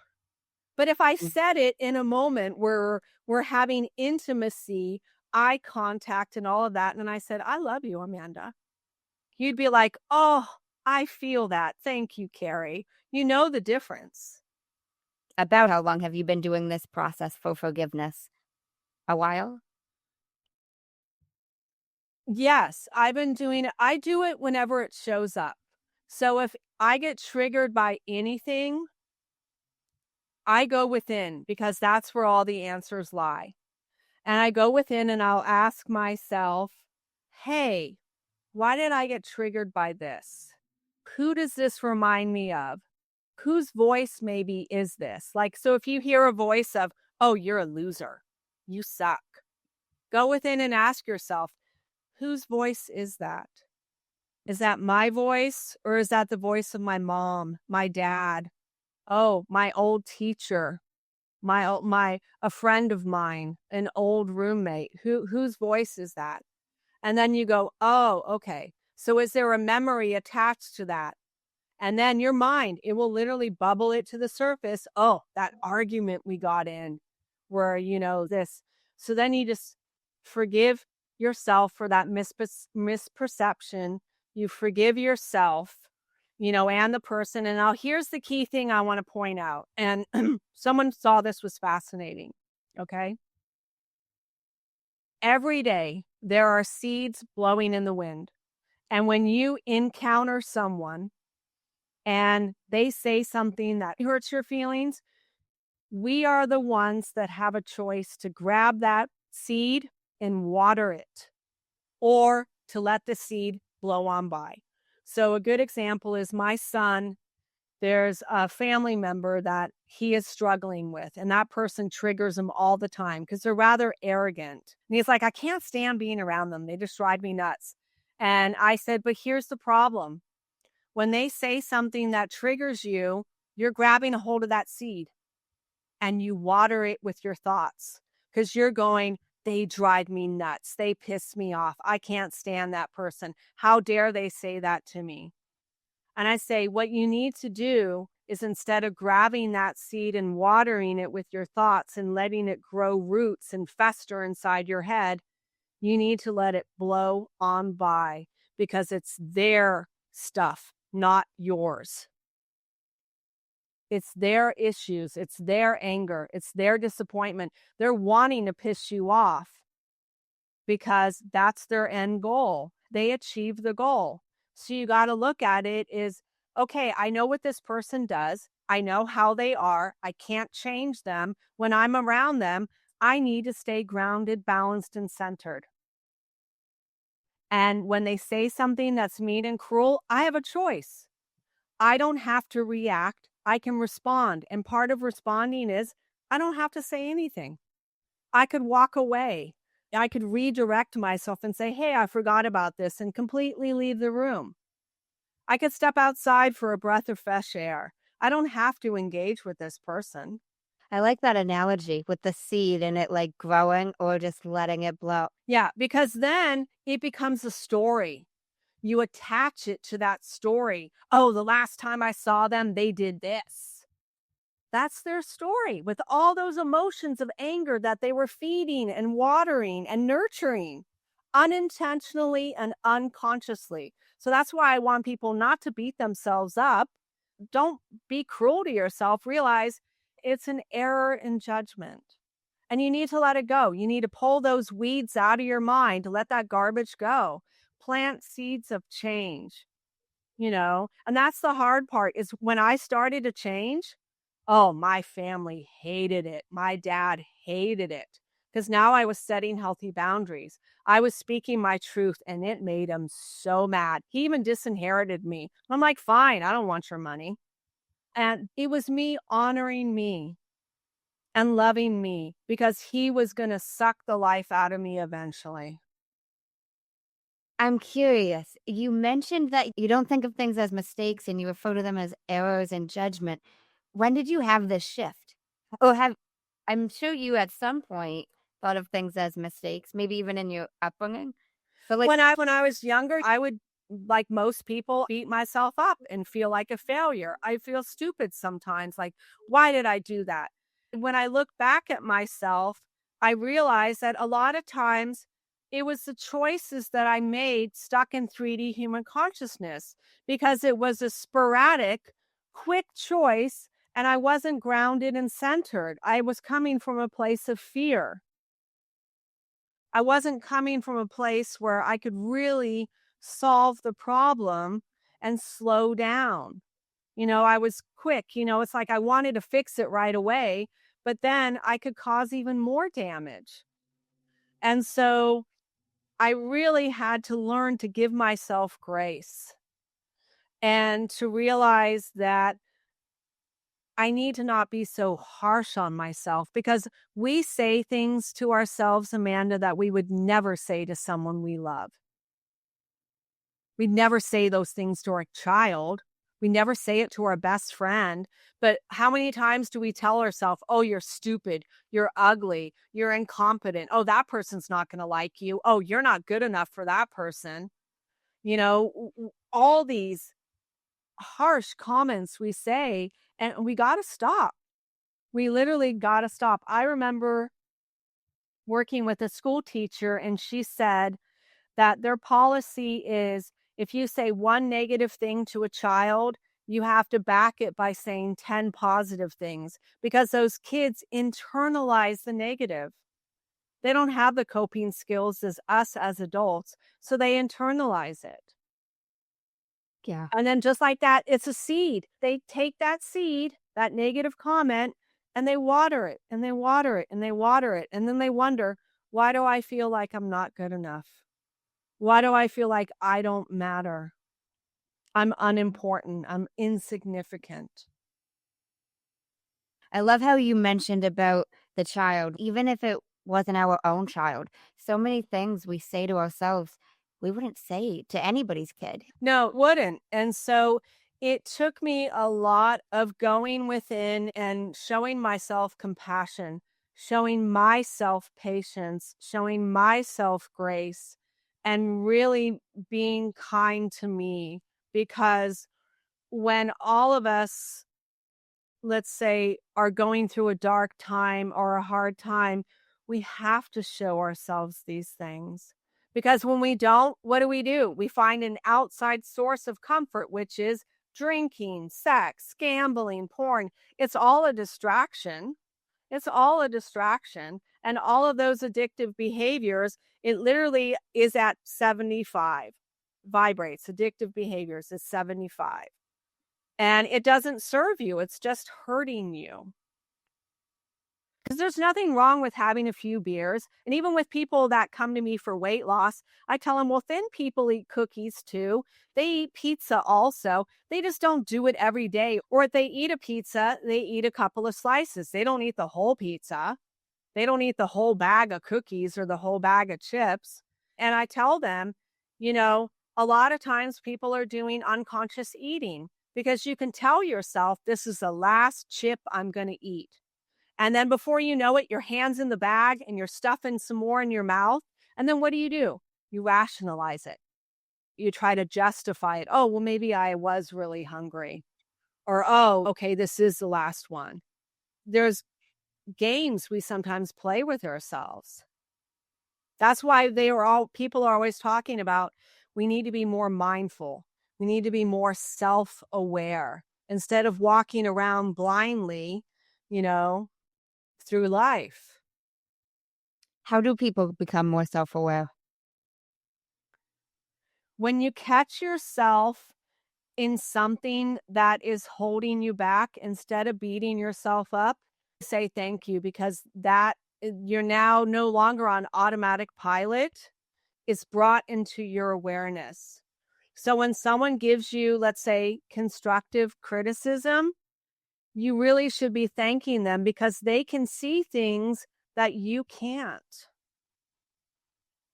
But if I said it in a moment where we're having intimacy, eye contact and all of that, and I said, I love you, Amanda, you'd be like, oh, I feel that. Thank you, Kerie. You know the difference. About how long have you been doing this process for forgiveness? A while? Yes, I've been doing it. I do it whenever it shows up. So if I get triggered by anything, I go within because that's where all the answers lie. And I go within and I'll ask myself, hey, why did I get triggered by this? Who does this remind me of? Whose voice maybe is this? Like, so if you hear a voice of, oh, you're a loser, you suck, go within and ask yourself, whose voice is that? Is that my voice or is that the voice of my mom, my dad? Oh, my old teacher, a friend of mine, an old roommate. Whose voice is that? And then you go, oh, okay. So is there a memory attached to that? And then your mind, it will literally bubble it to the surface. Oh, that argument we got in where, this. So then you just forgive yourself for that misperception. You forgive yourself, and the person. And now here's the key thing I want to point out. And someone saw this was fascinating. Okay. Every day there are seeds blowing in the wind. And when you encounter someone and they say something that hurts your feelings, we are the ones that have a choice to grab that seed and water it, or to let the seed blow on by. So a good example is my son. There's a family member that he is struggling with, and that person triggers him all the time because they're rather arrogant. And he's like, I can't stand being around them. They just drive me nuts. And I said, but here's the problem. When they say something that triggers you, you're grabbing a hold of that seed and you water it with your thoughts because you're going, they drive me nuts. They piss me off. I can't stand that person. How dare they say that to me? And I say, what you need to do is, instead of grabbing that seed and watering it with your thoughts and letting it grow roots and fester inside your head, you need to let it blow on by, because it's their stuff, not yours. It's their issues. It's their anger. It's their disappointment. They're wanting to piss you off because that's their end goal. They achieve the goal. So you got to look at it is, okay, I know what this person does. I know how they are. I can't change them. When I'm around them, I need to stay grounded, balanced, and centered. And when they say something that's mean and cruel, I have a choice. I don't have to react. I can respond. And part of responding is I don't have to say anything. I could walk away. I could redirect myself and say, hey, I forgot about this, and completely leave the room. I could step outside for a breath of fresh air. I don't have to engage with this person. I like that analogy with the seed and it like growing or just letting it blow. Yeah, because then it becomes a story. You attach it to that story. Oh, the last time I saw them, they did this. That's their story, with all those emotions of anger that they were feeding and watering and nurturing unintentionally and unconsciously. So that's why I want people not to beat themselves up. Don't be cruel to yourself. Realize it's an error in judgment. And you need to let it go. You need to pull those weeds out of your mind to let that garbage go. Plant seeds of change, and that's the hard part is when I started to change. Oh, my family hated it. My dad hated it because now I was setting healthy boundaries. I was speaking my truth and it made him so mad. He even disinherited me. I'm like, fine, I don't want your money. And it was me honoring me and loving me because he was going to suck the life out of me eventually. I'm curious. You mentioned that you don't think of things as mistakes and you refer to them as errors in judgment. When did you have this shift? I'm sure you at some point thought of things as mistakes, maybe even in your upbringing. But When I was younger, I would, like most people, beat myself up and feel like a failure. I feel stupid sometimes, like, why did I do that? When I look back at myself, I realize that a lot of times it was the choices that I made stuck in 3D human consciousness, because it was a sporadic, quick choice and I wasn't grounded and centered. I was coming from a place of fear. I wasn't coming from a place where I could really solve the problem and slow down. I was quick, it's like I wanted to fix it right away, but then I could cause even more damage. And so I really had to learn to give myself grace and to realize that I need to not be so harsh on myself, because we say things to ourselves, Amanda, that we would never say to someone we love. We'd never say those things to our child. We never say it to our best friend. But how many times do we tell ourselves, oh, you're stupid, you're ugly, you're incompetent. Oh, that person's not going to like you. Oh, you're not good enough for that person. All these harsh comments we say, and we got to stop. We literally got to stop. I remember working with a school teacher, and she said that their policy is if you say one negative thing to a child, you have to back it by saying 10 positive things because those kids internalize the negative. They don't have the coping skills as us as adults, so they internalize it. Yeah. And then just like that, it's a seed. They take that seed, that negative comment, and they water it and they water it and they water it. And then they wonder, why do I feel like I'm not good enough? Why do I feel like I don't matter? I'm unimportant. I'm insignificant. I love how you mentioned about the child, even if it wasn't our own child. So many things we say to ourselves, we wouldn't say to anybody's kid. No, it wouldn't. And so it took me a lot of going within and showing myself compassion, showing myself patience, showing myself grace, and really being kind to me. Because when all of us, let's say, are going through a dark time or a hard time, we have to show ourselves these things. Because when we don't, what do? We find an outside source of comfort, which is drinking, sex, gambling, porn. It's all a distraction. It's all a distraction. And all of those addictive behaviors, it literally is at 75, vibrates. Addictive behaviors is 75. And it doesn't serve you. It's just hurting you. Because there's nothing wrong with having a few beers. And even with people that come to me for weight loss, I tell them, well, thin people eat cookies too. They eat pizza also. They just don't do it every day. Or if they eat a pizza, they eat a couple of slices. They don't eat the whole pizza. They don't eat the whole bag of cookies or the whole bag of chips. And I tell them, a lot of times people are doing unconscious eating because you can tell yourself, this is the last chip I'm going to eat. And then before you know it, your hand's in the bag and you're stuffing some more in your mouth. And then what do? You rationalize it. You try to justify it. Oh, well, maybe I was really hungry. Or, oh, okay, this is the last one. There's games we sometimes play with ourselves. That's why people are always talking about, we need to be more mindful. We need to be more self-aware instead of walking around blindly, through life. How do people become more self-aware? When you catch yourself in something that is holding you back, instead of beating yourself up, say thank you, because you're now no longer on automatic pilot. It's brought into your awareness. So when someone gives you, let's say, constructive criticism, you really should be thanking them because they can see things that you can't.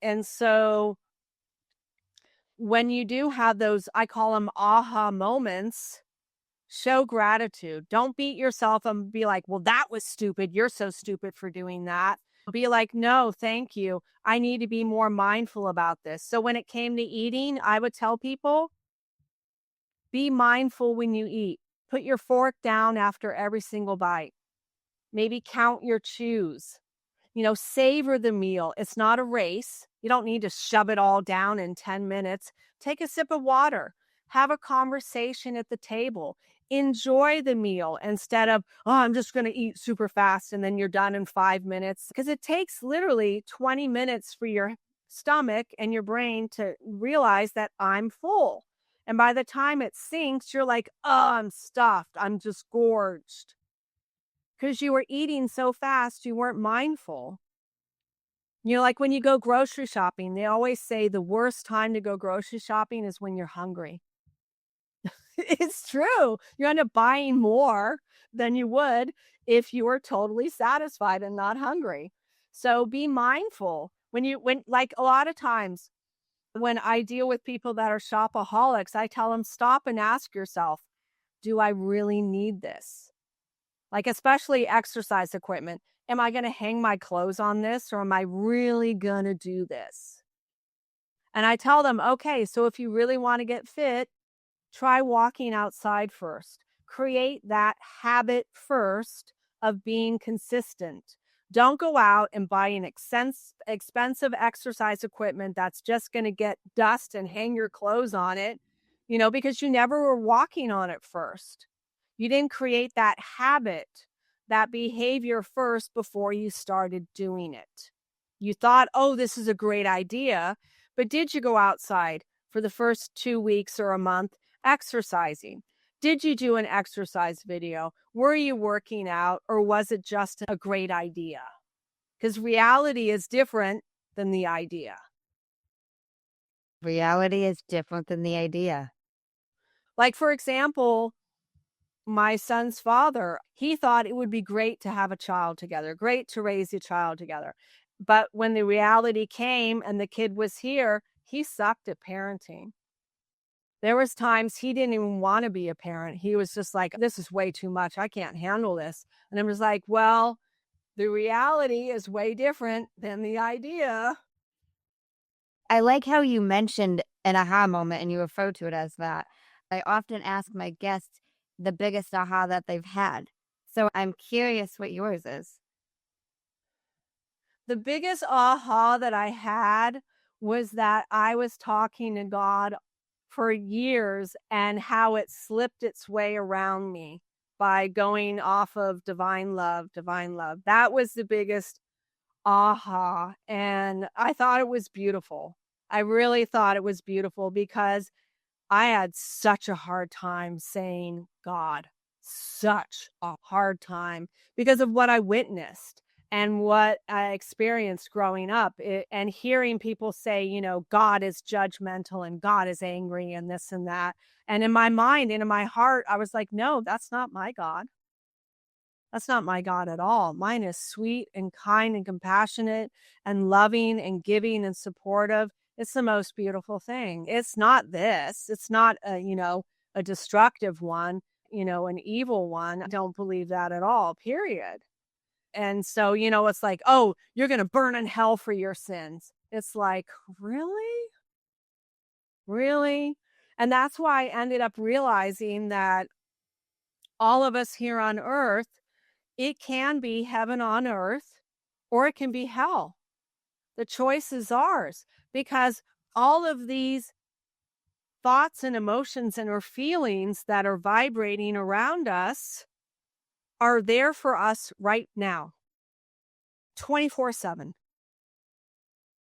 And so when you do have those, I call them aha moments, show gratitude. Don't beat yourself and be like, well, that was stupid. You're so stupid for doing that. Be like, no, thank you. I need to be more mindful about this. So when it came to eating, I would tell people, be mindful when you eat. Put your fork down after every single bite. Maybe count your chews. Savor the meal. It's not a race. You don't need to shove it all down in 10 minutes. Take a sip of water. Have a conversation at the table. Enjoy the meal instead of, oh, I'm just going to eat super fast and then you're done in 5 minutes. Because it takes literally 20 minutes for your stomach and your brain to realize that I'm full. And by the time it sinks, you're like, oh, I'm stuffed. I'm just gorged. Because you were eating so fast, you weren't mindful. Like when you go grocery shopping, they always say the worst time to go grocery shopping is when you're hungry. It's true. You end up buying more than you would if you were totally satisfied and not hungry. So be mindful. When like a lot of times when I deal with people that are shopaholics, I tell them, stop and ask yourself, do I really need this? Like especially exercise equipment. Am I going to hang my clothes on this or am I really going to do this? And I tell them, okay, so if you really want to get fit, try walking outside first. Create that habit first of being consistent. Don't go out and buy an expensive exercise equipment that's just going to get dust and hang your clothes on it, because you never were walking on it first. You didn't create that habit, that behavior first before you started doing it. You thought, oh, this is a great idea, but did you go outside for the first 2 weeks or a month exercising? Did you do an exercise video? Were you working out, or was it just a great idea? Because reality is different than the idea. Reality is different than the idea. Like, for example, my son's father, he thought it would be great to have a child together, great to raise a child together. But when the reality came and the kid was here, he sucked at parenting. There was times he didn't even want to be a parent. He was just like, this is way too much. I can't handle this. And I was like, well, the reality is way different than the idea. I like how you mentioned an aha moment and you refer to it as that. I often ask my guests the biggest aha that they've had. So I'm curious what yours is. The biggest aha that I had was that I was talking to God for years and how it slipped its way around me by going off of divine love, divine love. That was the biggest aha. And I thought it was beautiful. I really thought it was beautiful because I had such a hard time saying God, such a hard time because of what I witnessed and what I experienced growing up, and hearing people say, God is judgmental and God is angry and this and that. And in my mind and in my heart, I was like, no, that's not my God. That's not my God at all. Mine is sweet and kind and compassionate and loving and giving and supportive. It's the most beautiful thing. It's not this. It's not a destructive one, an evil one. I don't believe that at all, period. And so, it's like, oh, you're going to burn in hell for your sins. It's like, really? Really? And that's why I ended up realizing that all of us here on earth, it can be heaven on earth or it can be hell. The choice is ours, because all of these thoughts and emotions and our feelings that are vibrating around us are there for us right now. 24/7.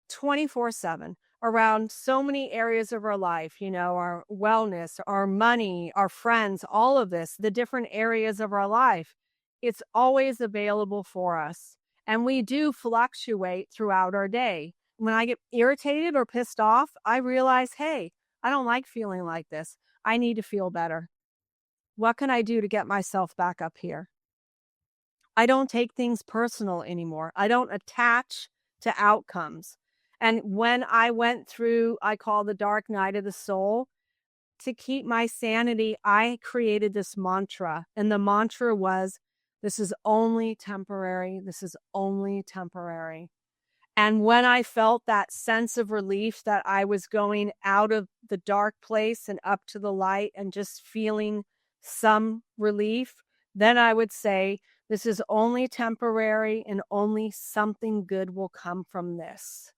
24/7 around so many areas of our life, our wellness, our money, our friends, all of this, the different areas of our life. It's always available for us. And we do fluctuate throughout our day. When I get irritated or pissed off, I realize, hey, I don't like feeling like this. I need to feel better. What can I do to get myself back up here? I don't take things personal anymore. I don't attach to outcomes. And when I went through, I call the dark night of the soul, to keep my sanity, I created this mantra. And the mantra was, this is only temporary. This is only temporary. And when I felt that sense of relief that I was going out of the dark place and up to the light and just feeling some relief, then I would say, this is only temporary and only something good will come from this.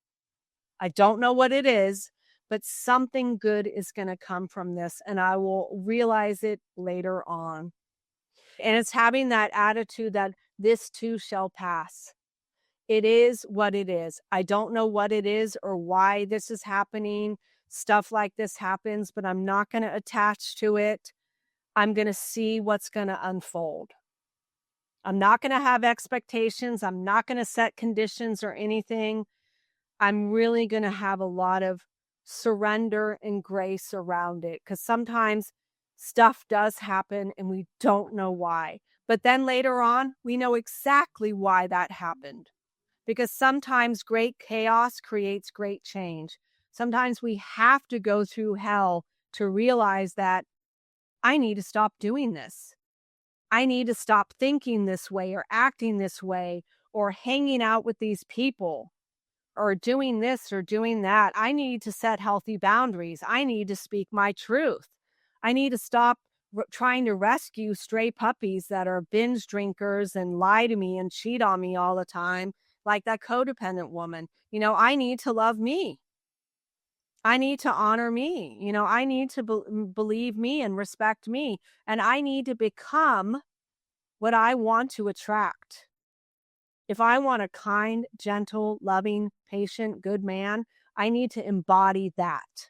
I don't know what it is, but something good is going to come from this, and I will realize it later on. And it's having that attitude that this too shall pass. It is what it is. I don't know what it is or why this is happening. Stuff like this happens, but I'm not going to attach to it. I'm going to see what's going to unfold. I'm not going to have expectations. I'm not going to set conditions or anything. I'm really going to have a lot of surrender and grace around it, because sometimes stuff does happen and we don't know why. But then later on, we know exactly why that happened, because sometimes great chaos creates great change. Sometimes we have to go through hell to realize that I need to stop doing this. I need to stop thinking this way or acting this way or hanging out with these people or doing this or doing that. I need to set healthy boundaries. I need to speak my truth. I need to stop trying to rescue stray puppies that are binge drinkers and lie to me and cheat on me all the time, like that codependent woman. I need to love me. I need to honor me. I need to believe me and respect me. And I need to become what I want to attract. If I want a kind, gentle, loving, patient, good man, I need to embody that.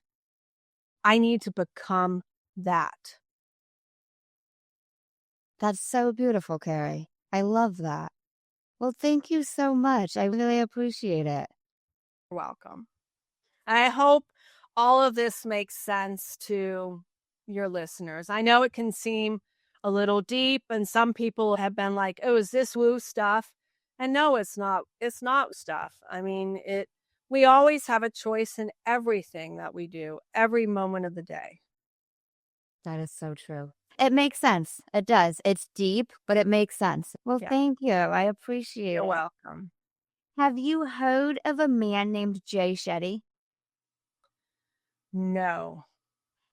I need to become that. That's so beautiful, Kerie. I love that. Well, thank you so much. I really appreciate it. You're welcome. I hope all of this makes sense to your listeners. I know it can seem a little deep, and some people have been like, "Oh, is this woo stuff?" And no, it's not. It's not stuff. I mean, we always have a choice in everything that we do, every moment of the day. That is so true. It makes sense. It does. It's deep, but it makes sense. Well, Yeah. thank you. I appreciate You're it. welcome. Have you heard of a man named Jay Shetty? No.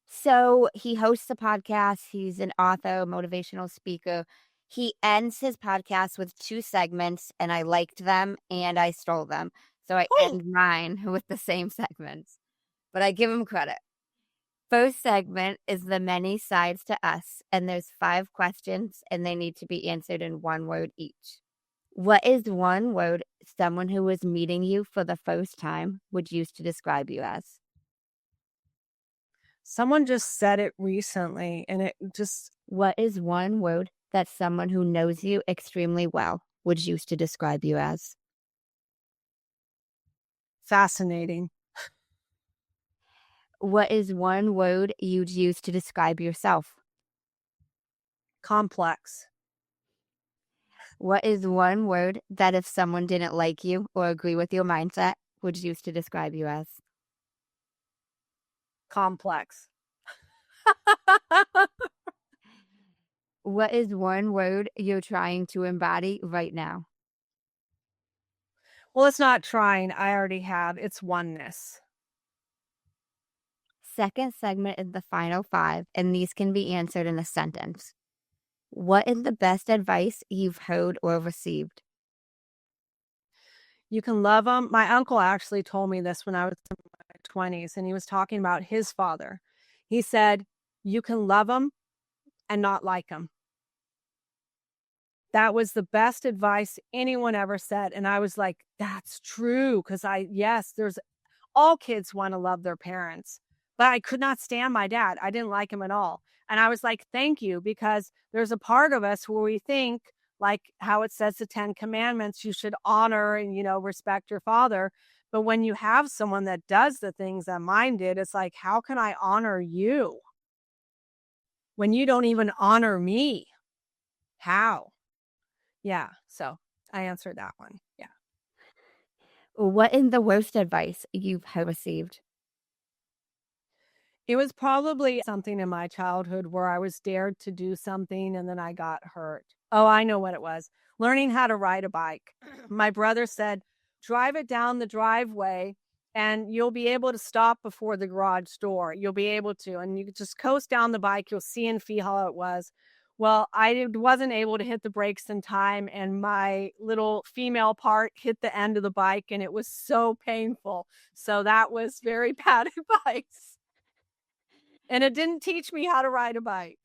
So he hosts a podcast. He's an author, motivational speaker. He ends his podcast with 2 segments, and I liked them and I stole them. So I Oh, end mine with the same segments, but I give him credit. First segment is the many sides to us, and there's 5 questions, and they need to be answered in 1 word each. What is 1 word someone who is meeting you for the first time would use to describe you as? someone just said it recently, and it just What is 1 word that someone who knows you extremely well would use to describe you as? fascinating. What is 1 word you'd use to describe yourself? Complex. What is 1 word that if someone didn't like you or agree with your mindset would use to describe you as? Complex. What is 1 word you're trying to embody right now? Well, it's not trying. I already have. It's oneness. Second segment is the final 5, and these can be answered in a sentence. What is the best advice you've heard or received? You can love them. My uncle actually told me this when I was in my 20s, and he was talking about his father. He said, you can love them and not like them. That was the best advice anyone ever said. And I was like, that's true. Because there's all kids want to love their parents, but I could not stand my dad. I didn't like him at all. And I was like, thank you, because there's a part of us where we think, like how it says the 10 commandments, you should honor and, respect your father. But when you have someone that does the things that mine did, it's like, how can I honor you when you don't even honor me? How? Yeah. So I answered that one. Yeah. What is the worst advice you've received? It was probably something in my childhood where I was dared to do something and then I got hurt. Oh, I know what it was. Learning how to ride a bike. My brother said, drive it down the driveway and you'll be able to stop before the garage door. You'll be able to, and you could just coast down the bike. You'll see and feel how it was. Well, I wasn't able to hit the brakes in time, and my little female part hit the end of the bike, and it was so painful. So that was very bad advice. And it didn't teach me how to ride a bike.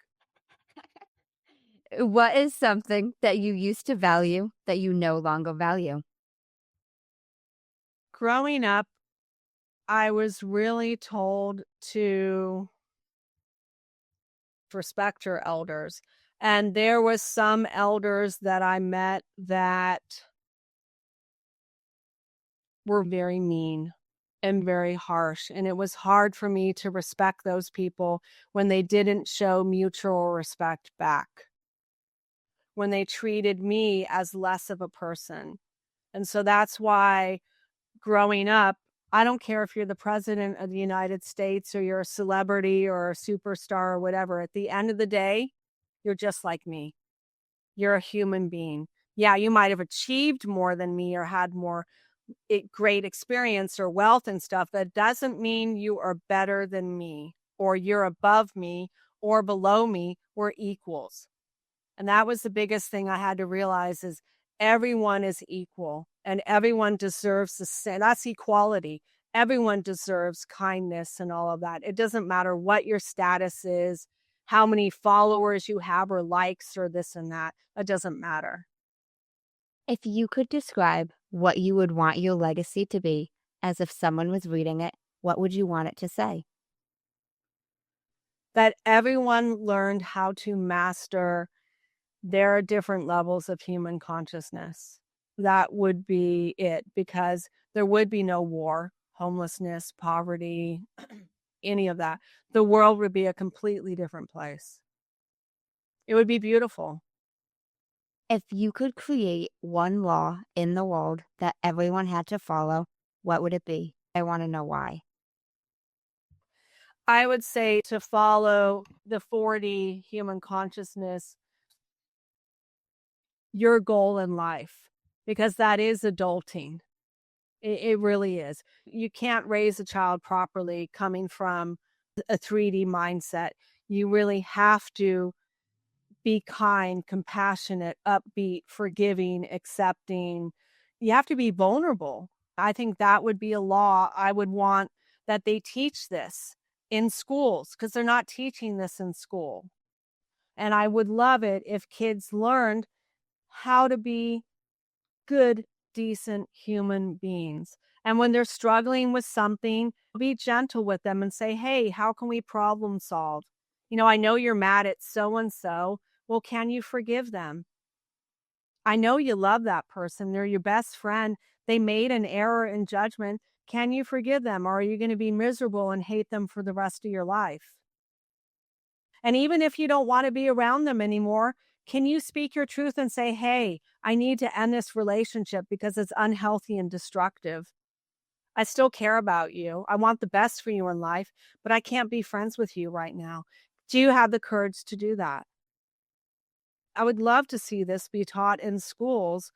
What is something that you used to value that you no longer value? Growing up, I was really told to respect your elders. And there was some elders that I met that were very mean and very harsh. And it was hard for me to respect those people when they didn't show mutual respect back, when they treated me as less of a person. And so that's why growing up, I don't care if you're the president of the United States or you're a celebrity or a superstar or whatever. At the end of the day, you're just like me. You're a human being. Yeah, you might have achieved more than me or had more great experience or wealth and stuff. That doesn't mean you are better than me or you're above me or below me were equals. And that was the biggest thing I had to realize is everyone is equal and everyone deserves the same. That's equality. Everyone deserves kindness and all of that. It doesn't matter what your status is, how many followers you have or likes or this and that. It doesn't matter. If you could describe what you would want your legacy to be as if someone was reading it, what would you want it to say? That everyone learned how to master their different levels of human consciousness. That would be it, because there would be no war, homelessness, poverty, any of that. The world would be a completely different place. It would be beautiful. If you could create one law in the world that everyone had to follow, what would it be? I want to know why. I would say to follow the 4D human consciousness, your goal in life, because that is adulting. It really is. You can't raise a child properly coming from a 3D mindset. You really have to be kind, compassionate, upbeat, forgiving, accepting. You have to be vulnerable. I think that would be a law I would want, that they teach this in schools, because they're not teaching this in school. And I would love it if kids learned how to be good, decent human beings. And when they're struggling with something, be gentle with them and say, hey, how can we problem solve? I know you're mad at so-and-so. Well, can you forgive them? I know you love that person. They're your best friend. They made an error in judgment. Can you forgive them? Or are you going to be miserable and hate them for the rest of your life? And even if you don't want to be around them anymore, can you speak your truth and say, hey, I need to end this relationship because it's unhealthy and destructive. I still care about you. I want the best for you in life, but I can't be friends with you right now. Do you have the courage to do that? I would love to see this be taught in schools,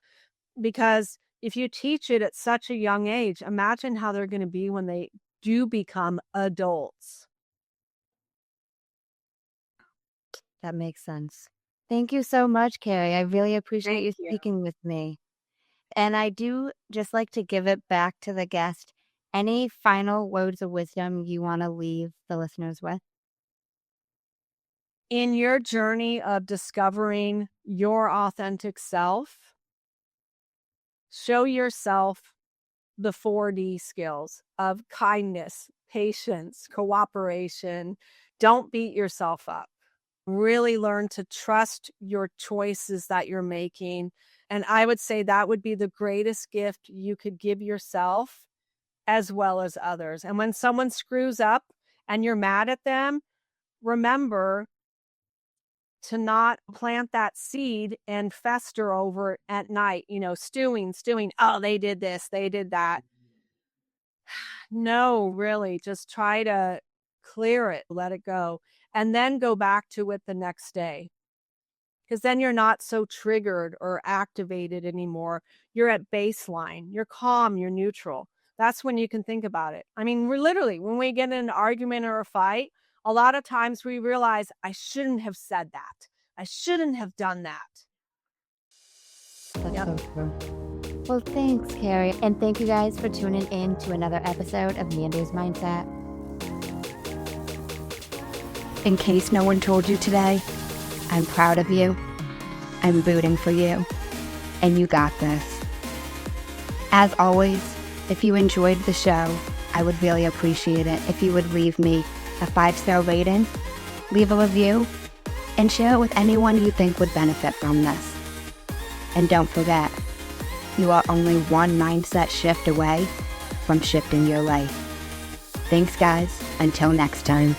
because if you teach it at such a young age, imagine how they're going to be when they do become adults. That makes sense. Thank you so much, Kerie. I really appreciate you Thank you. speaking with me. And I do just like to give it back to the guest. Any final words of wisdom you want to leave the listeners with? In your journey of discovering your authentic self, show yourself the 4D skills of kindness, patience, cooperation. Don't beat yourself up. Really learn to trust your choices that you're making. And I would say that would be the greatest gift you could give yourself as well as others. And when someone screws up and you're mad at them, remember to not plant that seed and fester over it at night, stewing. Oh, they did this, they did that. No, really, just try to clear it, let it go, and then go back to it the next day. Because then you're not so triggered or activated anymore. You're at baseline, you're calm, you're neutral. That's when you can think about it. I mean, we're literally, when we get in an argument or a fight, a lot of times we realize, I shouldn't have said that. I shouldn't have done that. That's so true. Well, thanks, Kerie. And thank you guys for tuning in to another episode of Manders Mindset. In case no one told you today, I'm proud of you. I'm rooting for you. And you got this. As always, if you enjoyed the show, I would really appreciate it if you would leave me a 5-star rating, leave a review, and share it with anyone you think would benefit from this. And don't forget, you are only one mindset shift away from shifting your life. Thanks, guys. Until next time.